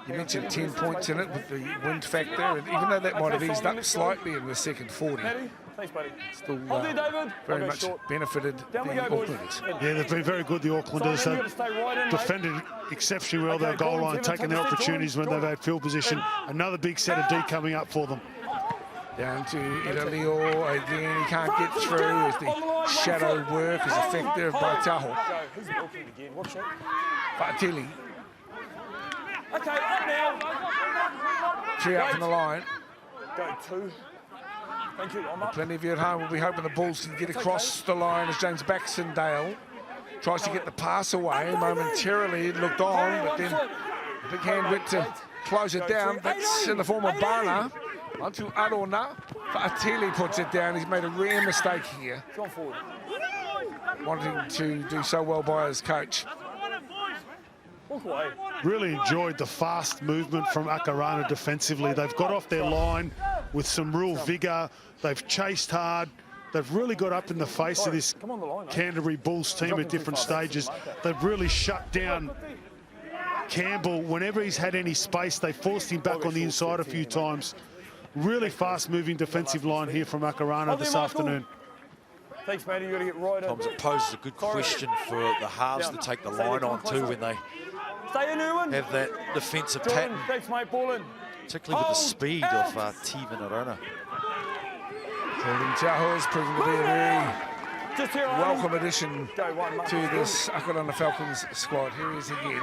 You mentioned 10 points in it with the wind factor, and even though that might have eased up slightly in the second 40, Thanks, buddy. still David. very much benefited the Aucklanders. Yeah, they've been very good, the Aucklanders. They've defended exceptionally well their goal line, taking their opportunities when they've had field position. Another big set of D coming up for them. Down to Italio again, he can't get through as the shadow work is effective by Taho. He's milking again. Watch it. Fatili, Okay, up now. 3 out from the line. Go 2. Thank you. I'm up. Plenty of you at home will be hoping the Bulls can get across the line as James Baxendale tries to get the pass away. Momentarily it looked on, but then the big hand went to close it down. That's in the form of Bana. Onto Arona. Fatili puts it down. He's made a rare mistake here. Go forward. Wanting to do so well by his coach. Walk away. Really enjoyed the fast movement from Akarana defensively. They've got off their line with some real vigour. They've chased hard. They've really got up in the face of this Canterbury Bulls team at different stages. They've really shut down Campbell. Whenever he's had any space, they forced him back on the inside a few times. Really fast-moving defensive line here from Akarana this afternoon. Thanks, matey. You got to get right in. Tom's, it poses a good question for the halves to take the line on too when they Stay in, Irwin. have that defensive Jordan, pattern, thanks, mate. Ball in. particularly with the speed of Teven Arona. Jordan Taho has proven to be a very Just here, welcome addition Go one, mate. to this Akarana Falcons squad. Here he is again.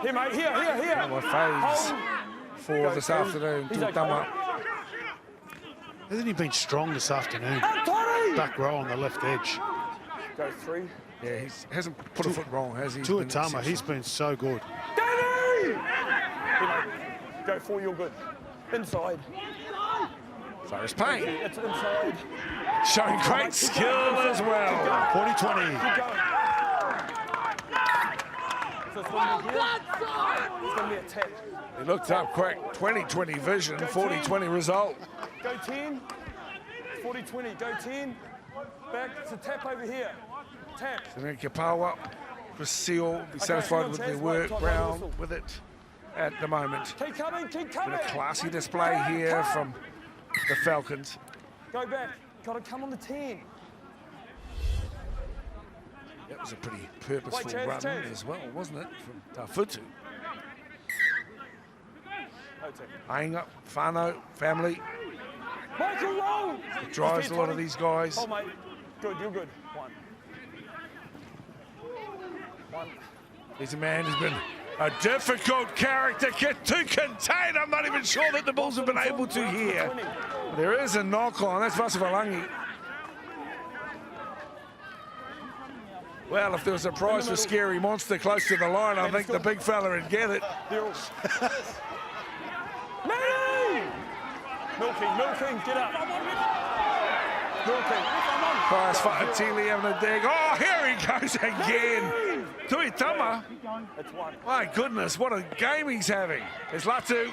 Here, mate. Here. My phase for this afternoon. He's Tuitama. Hasn't he been strong this afternoon? Back row on the left edge. Go 3. Yeah, he hasn't put a foot wrong, has he? Tuitama, he's been so good. Danny! Go 4, you're good. Inside. Cyrus Payne It's inside. showing great skill as well. 40-20. So it's going to be here. It's going to be a tap. He looked up quick. 20-20 vision, 40-20 result. Go 10. 40-20. Go 10. Back. It's a tap over here. Tap. And then Kapawa, Chris Seal, be satisfied with their work. Brown with it at the moment. Keep coming. Keep Bit coming. of classy display here from the Falcons. Go back. Got to come on the 10. That was a pretty purposeful Chance, run chance. as well, wasn't it, from Tafutu? No tap. Eyeing up Whānau family. Michael Long. It drives a lot of these guys. Oh, mate. Good. You're good. 1. He's a man who's been a difficult character to contain. I'm not even sure that the Bulls have been able to here. There is a knock on. That's Vasivalangi. Well, if there was a prize for Scary Monster close to the line, I think the big fella would get it. Milking, get up. Milking. Prize for Atili having a dig. Oh, here he goes again. Tuitama. It's 1. My goodness, what a game he's having. There's Latu.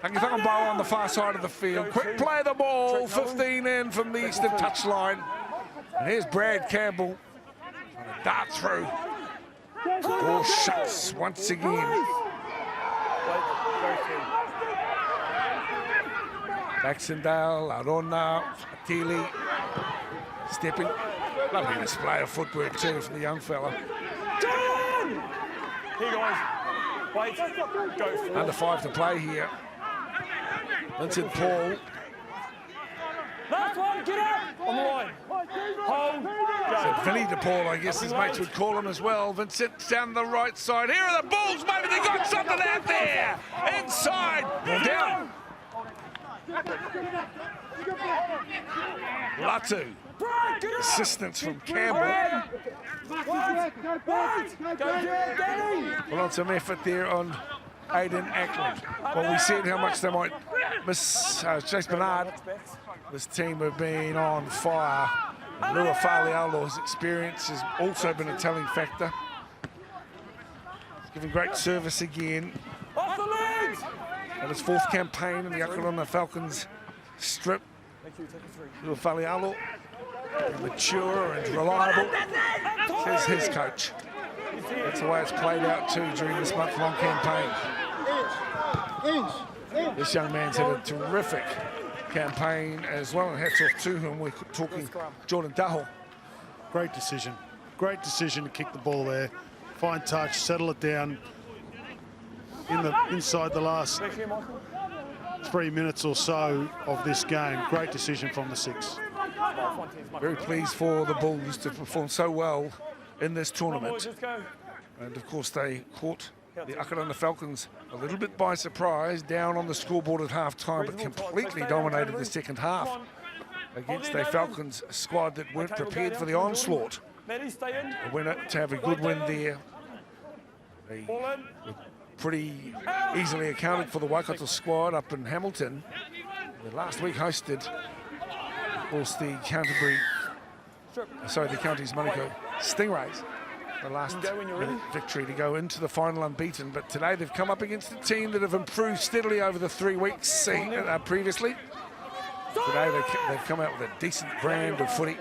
Hangitangambo on the far side of the field. Quick play of the ball. 15 in from the eastern touchline. And here's Brad Campbell trying to dart through. The door shuts once again. Baxendale, Arona, Fatili, stepping. Lovely display of footwork too from the young fella. Here, guys. Wait. Go 4. Under 5 to play here. Vincent Paul. Last one, get up. On the line. Hold. Go. Vinny DePaul, I guess his mates would call him as well. Vincent down the right side. Here are the Bulls. Maybe they got something out there. Inside. Down. Latu. Assistance from Campbell. Well, on some effort there on Aiden Ackland. Well, we said how much they might miss Chase Bernard. This team have been on fire. Lua Falealo's experience has also been a telling factor. He's giving great service again. Off the leg. And his 4th campaign in the Akarana Falcons strip. Falialo, mature and reliable, says his coach. That's the way it's played out too during this month-long campaign. This young man's had a terrific campaign as well, and hats off to him. We're talking Jordan Daho. Great decision. Great decision to kick the ball there. Fine touch, settle it down inside the last 3 minutes or so of this game. Great decision from the 6. Very pleased for the Bulls to perform so well in this tournament. And of course they caught the Akarana Falcons a little bit by surprise, down on the scoreboard at half-time, but completely dominated the second half against a Falcons squad that weren't prepared for the onslaught. They went out to have a good win there. They were pretty easily accounted for the Waikato squad up in Hamilton. They last week hosted, of course, the Counties Manukau Stingrays. The last victory to go into the final unbeaten, but today they've come up against a team that have improved steadily over the 3 weeks previously. Today they've come out with a decent brand of footy.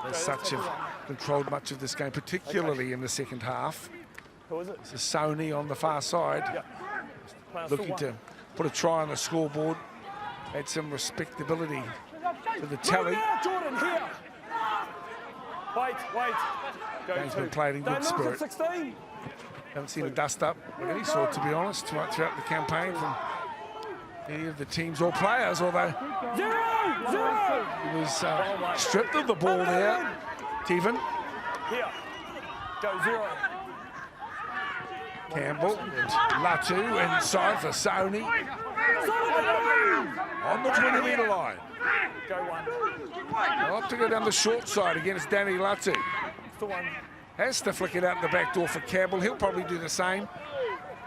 As such, have controlled much of this game, particularly in the second half. This is Sony on the far side, looking to put a try on the scoreboard, add some respectability to the tally. Game's been played in good spirit. Haven't seen a dust up of any sort, to be honest, throughout the campaign from any of the teams or players, although he was stripped of the ball there. Teven. Campbell and Latu inside for Sony. On the 20-metre line. They'll have to go down the short side against Danny Latu. Has to flick it out the back door for Campbell. He'll probably do the same.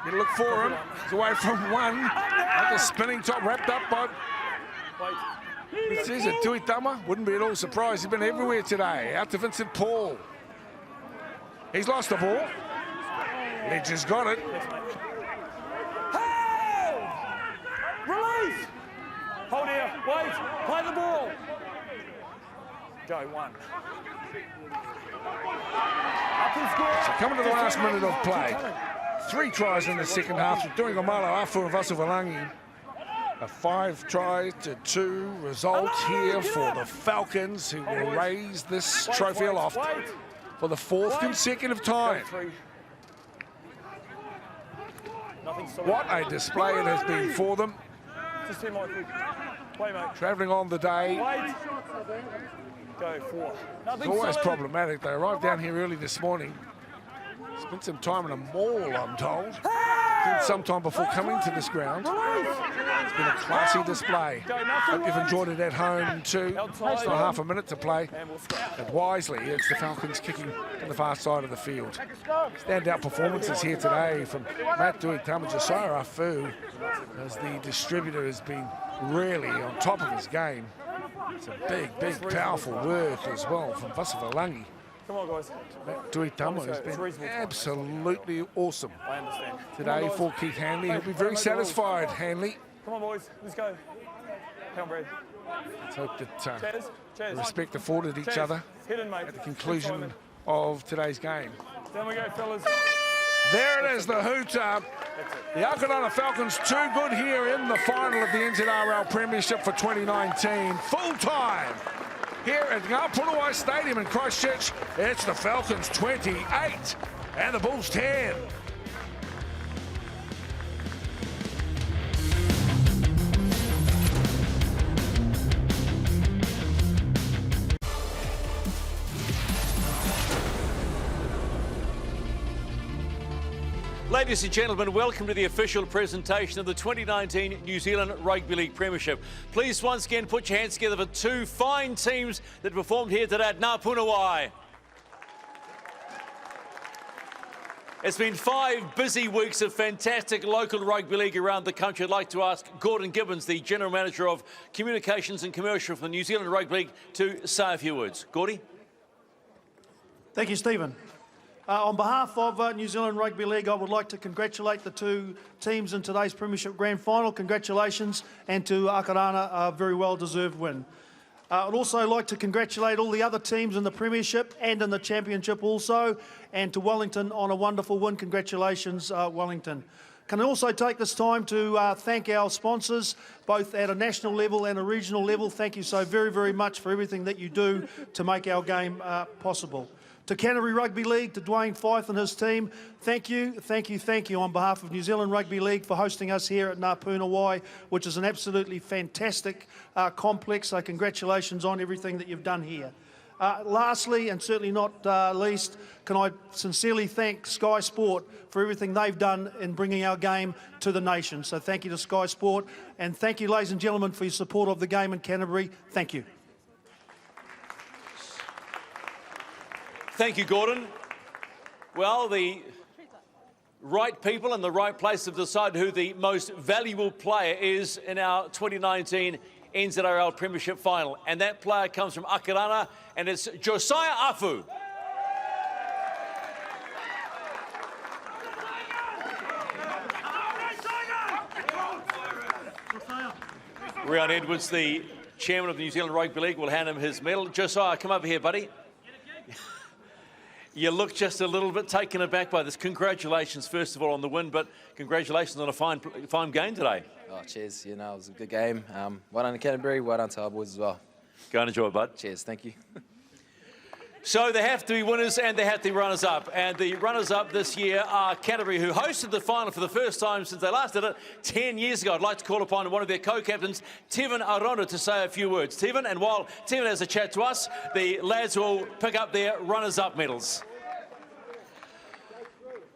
You look for him. He's away from one. Like a spinning top wrapped up by... This is it, Tuitama. Wouldn't be at all surprised. He's been everywhere today. Out to Vincent Paul. He's lost the ball. Ledge has got it. Release! Hold here, wait, play the ball. Go, 1. Up and score. So coming to the last minute of play. 3 tries in the second half. Doing Omalo Afu and Vasuvalangi. A 5 tries to 2 result here for the Falcons, who will raise this trophy aloft for the 4th consecutive time. What a display it has been for them. Travelling on the day. Go 4. It's always problematic. They arrived down here early this morning. Spent some time in a mall, I'm told. Spent some time before coming to this ground. It's been a classy display. Hope you've enjoyed it at home too. Still half a minute to play. And wisely, it's the Falcons kicking to the far side of the field. Standout performances here today from Matt Tuitama, Josiah Afu, as the distributor has been really on top of his game. It's a big, powerful work as well from Vasuvalangi. Come on, guys. Matt Tuitama has been absolutely awesome I understand. today for Keith Hanley. He'll be very satisfied, Hanley. Come on, boys. Let's go. Come on, Brad. Let's hope that Cheers. respect afforded each other Hit in, mate. at the conclusion of today's game. Down we go, fellas. There it is, the hooter. The Akarana Falcons too good here in the final of the NZRL Premiership for 2019. Full time here at Ngāpurawai Stadium in Christchurch. It's the Falcons 28 and the Bulls 10. Ladies and gentlemen, welcome to the official presentation of the 2019 New Zealand Rugby League Premiership. Please once again put your hands together for 2 fine teams that performed here today at Ngāpurawai. It's been 5 busy weeks of fantastic local rugby league around the country. I'd like to ask Gordon Gibbons, the General Manager of Communications and Commercial for the New Zealand Rugby League, to say a few words. Gordy? Thank you, Stephen. On behalf of New Zealand Rugby League, I would like to congratulate the two teams in today's Premiership Grand Final. Congratulations, and to Akarana, a very well-deserved win. I'd also like to congratulate all the other teams in the Premiership and in the Championship also, and to Wellington on a wonderful win. Congratulations, Wellington. Can I also take this time to thank our sponsors, both at a national level and a regional level. Thank you so very, very much for everything that you do to make our game possible. To Canterbury Rugby League, to Dwayne Fife and his team, thank you, thank you, thank you on behalf of New Zealand Rugby League for hosting us here at Ngā Puna Wai, which is an absolutely fantastic complex, so congratulations on everything that you've done here. Lastly, and certainly not least, can I sincerely thank Sky Sport for everything they've done in bringing our game to the nation. So thank you to Sky Sport, and thank you, ladies and gentlemen, for your support of the game in Canterbury. Thank you. Thank you, Gordon. Well, the right people in the right place have decided who the most valuable player is in our 2019 NZRL Premiership Final. And that player comes from Akarana, and it's Josiah Afu. Rian Edwards, the chairman of the New Zealand Rugby League, will hand him his medal. Josiah, come over here, buddy. You look just a little bit taken aback by this. Congratulations, first of all, on the win, but congratulations on a fine game today. Oh, cheers. You know, it was a good game. Well done to Canterbury, well done to our boys as well. Go and enjoy it, bud. Cheers, thank you. So there have to be winners and there have to be runners-up. And the runners-up this year are Canterbury, who hosted the final for the first time since they last did it 10 years ago. I'd like to call upon one of their co-captains, Tevan Arona, to say a few words. Tevan, and while Tevan has a chat to us, the lads will pick up their runners-up medals.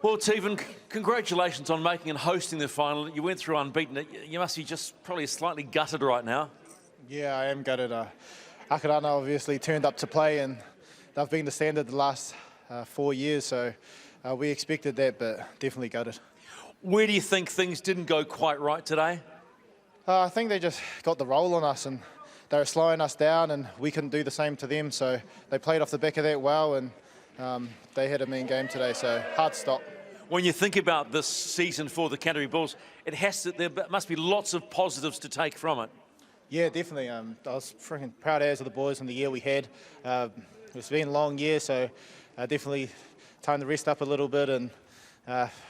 Well, Tevan, congratulations on making and hosting the final. You went through unbeaten. You must be just probably slightly gutted right now. Yeah, I am gutted. Akarana obviously turned up to play, and they've been the standard the last 4 years, so we expected that, but definitely gutted. Where do you think things didn't go quite right today? I think they just got the roll on us, and they were slowing us down, and we couldn't do the same to them, so they played off the back of that well, and they had a mean game today, so hard to stop. When you think about this season for the Canterbury Bulls, there must be lots of positives to take from it. Yeah, definitely. I was freaking proud as of the boys and the year we had. It's been a long year, so definitely time to rest up a little bit, and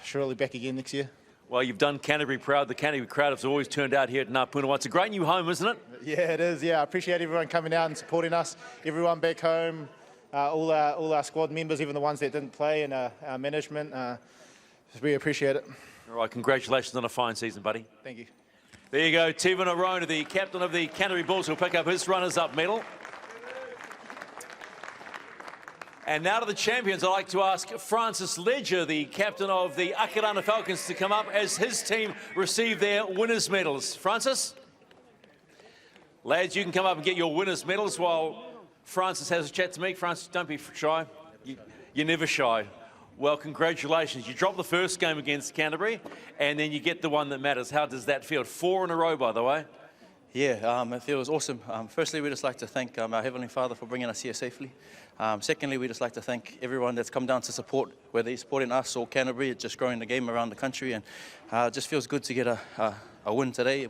surely back again next year. Well, you've done Canterbury proud. The Canterbury crowd has always turned out here at Ngā Puna Wai. It's a great new home, isn't it? Yeah, it is. Yeah, I appreciate everyone coming out and supporting us. Everyone back home, all our squad members, even the ones that didn't play, and our management. We appreciate it. All right, congratulations on a fine season, buddy. Thank you. There you go, Tevan Arona, the captain of the Canterbury Bulls, will pick up his runners-up medal. And now to the champions, I'd like to ask Francis Ledger, the captain of the Akarana Falcons, to come up as his team receive their winners' medals. Francis? Lads, you can come up and get your winners' medals while Francis has a chat to me. Francis, don't be shy. You're never shy. Well, congratulations. You dropped the first game against Canterbury, and then you get the one that matters. How does that feel? 4 in a row, by the way. Yeah, it feels awesome. Firstly, we'd just like to thank our Heavenly Father for bringing us here safely. Secondly, we'd just like to thank everyone that's come down to support, whether he's supporting us or Canterbury, just growing the game around the country. And it just feels good to get a win today,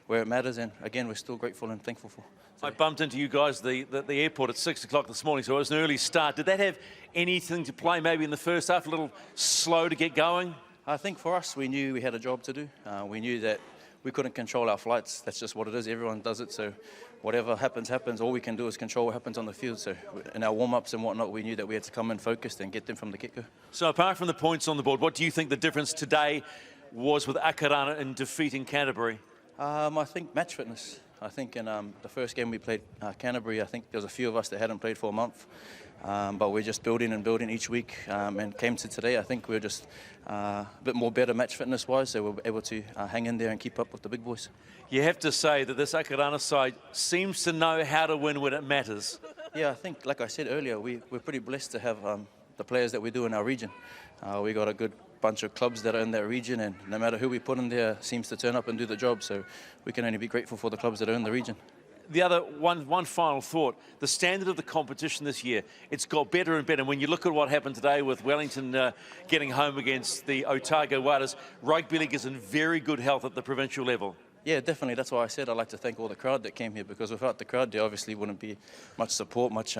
where it matters. And again, we're still grateful and thankful for. I bumped into you guys at the airport at 6 o'clock this morning, so it was an early start. Did that have anything to play maybe in the first half, a little slow to get going? I think for us, we knew we had a job to do. We knew that we couldn't control our flights. That's just what it is. Everyone does it. So whatever happens, happens. All we can do is control what happens on the field. So in our warm-ups and whatnot, we knew that we had to come in focused and get them from the get-go. So apart from the points on the board, what do you think the difference today was with Akarana in defeating Canterbury? I think match fitness. I think in the first game we played Canterbury, I think there was a few of us that hadn't played for a month. But we're just building and building each week, and came to today. I think we're just a bit more better match fitness-wise, so we're able to hang in there and keep up with the big boys. You have to say that this Akarana side seems to know how to win when it matters. Yeah, I think, like I said earlier, we're pretty blessed to have the players that we do in our region. We got a good bunch of clubs that are in that region, and no matter who we put in there seems to turn up and do the job, so we can only be grateful for the clubs that are in the region. the other one final thought, the standard of the competition this year, it's got better and better. When you look at what happened today with Wellington getting home against the Otago Whalers, rugby league is in very good health at the provincial level. Yeah, definitely. That's why I said I'd like to thank all the crowd that came here, because without the crowd there obviously wouldn't be much support, much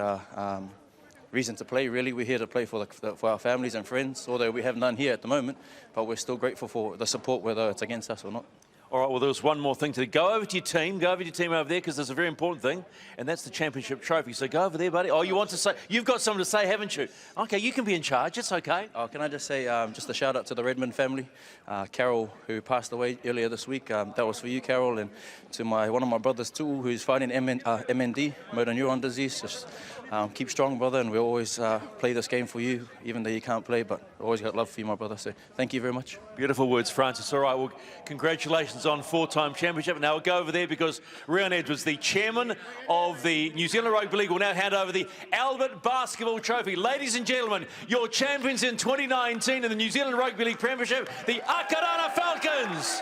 reason to play, really. We're here to play for our families and friends, although we have none here at the moment, but we're still grateful for the support, whether it's against us or not. All right, well, there was one more thing to do. Go over to your team over there, because there's a very important thing, and that's the championship trophy. So go over there, buddy. Oh, you want to say, you've got something to say, haven't you? Okay, you can be in charge, it's okay. Oh, can I just say, just a shout out to the Redmond family. Carol, who passed away earlier this week, that was for you, Carol, and to one of my brothers too, who's fighting MND, motor neuron disease. Just keep strong, brother, and we'll always play this game for you, even though you can't play, but always got love for you, my brother, so thank you very much. Beautiful words, Francis. All right, well, congratulations on 4-time championship. Now we'll go over there because Rian Edwards, the chairman of the New Zealand Rugby League, will now hand over the Albert Basketball Trophy. Ladies and gentlemen, your champions in 2019 in the New Zealand Rugby League Premiership, the Akarana Falcons.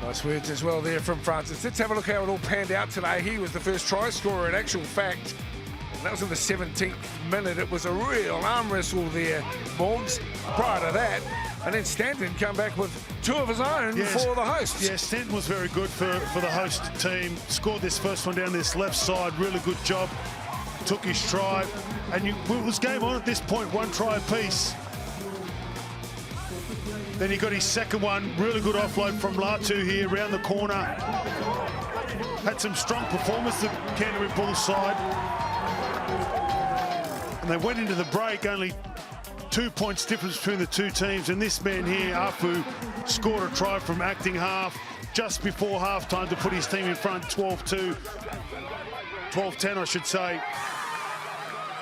Nice words as well there from Francis. Let's have a look how it all panned out today. He was the first try scorer in actual fact. And that was in the 17th minute. It was a real arm wrestle there, Morgs, prior to that. And then Stanton come back with 2 of his own for the hosts. Yeah, Stanton was very good for the host team. Scored this first one down this left side. Really good job. Took his try. And it was game on at this point, 1 try apiece. Then he got his second one, really good offload from Latu here, round the corner. Had some strong performance, the Canterbury Bulls side. And they went into the break, only 2 points difference between the two teams. And this man here, Afu, scored a try from acting half just before halftime to put his team in front, 12-2. 12-10, I should say.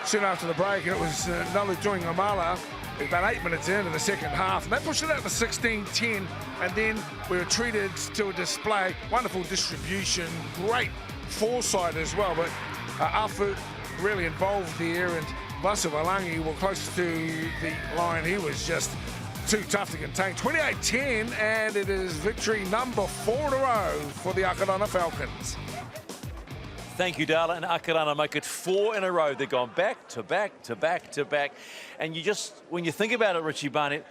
Soon after the break, it was Nalu joining Amala. About 8 minutes into the second half, and they pushed it out to 16-10, and then we were treated to a display. Wonderful distribution, great foresight as well, but Afu really involved there, and Vasu Valangi were close to the line. He was just too tough to contain. 28-10, and it is victory number 4 in a row for the Akarana Falcons. Thank you, Darla, and Akarana make it 4 in a row. They've gone back to back to back to back. And you just, when you think about it, Richie Barnett,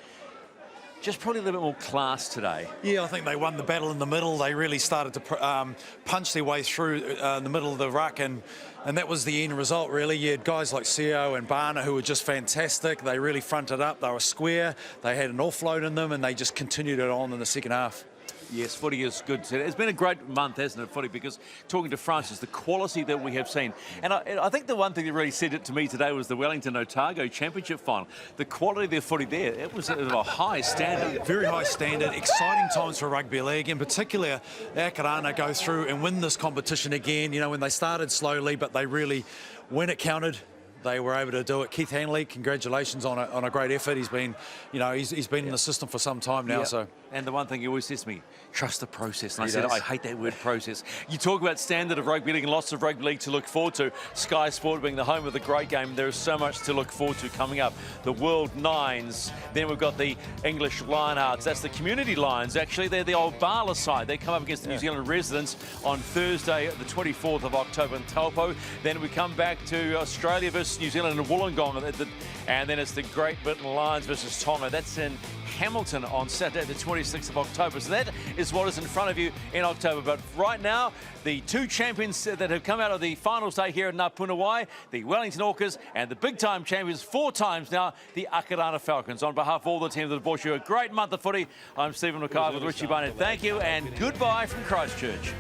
just probably a little bit more class today. Yeah, I think they won the battle in the middle. They really started to punch their way through the middle of the ruck, and that was the end result, really. You had guys like Seo and Barner who were just fantastic. They really fronted up. They were square. They had an offload in them, and they just continued it on in the second half. Yes, footy is good. It's been a great month, hasn't it, footy? Because talking to Francis, the quality that we have seen. And I think the one thing that really said it to me today was the Wellington-Otago Championship final. The quality of their footy there, it was of a high standard. Very high standard. Exciting times for rugby league. In particular, Akarana go through and win this competition again. You know, when they started slowly, but they really, when it counted, they were able to do it. Keith Hanley, congratulations on a great effort. He's been, you know, he's been in the system for some time now. So, and the one thing he always says to me, trust the process. And I said, I hate that word, process. You talk about standard of rugby league and lots of rugby league to look forward to. Sky Sport being the home of the great game. There is so much to look forward to coming up. The World Nines. Then we've got the English Lionhearts. That's the Community Lions. Actually, they're the old Bala side. They come up against the New Zealand Residents on Thursday, the 24th of October in Taupo. Then we come back to Australia versus New Zealand in Wollongong. And then it's the Great Britain Lions versus Tonga. That's in Hamilton on Saturday, the 26th of October. So that is what is in front of you in October. But right now, the 2 champions that have come out of the finals day here in Napunawai, the Wellington Orcas, and the big-time champions 4 times now, the Akarana Falcons. On behalf of all the teams that have brought you a great month of footy, I'm Stephen McKay with Richie Barnett. Thank you, and goodbye from Christchurch.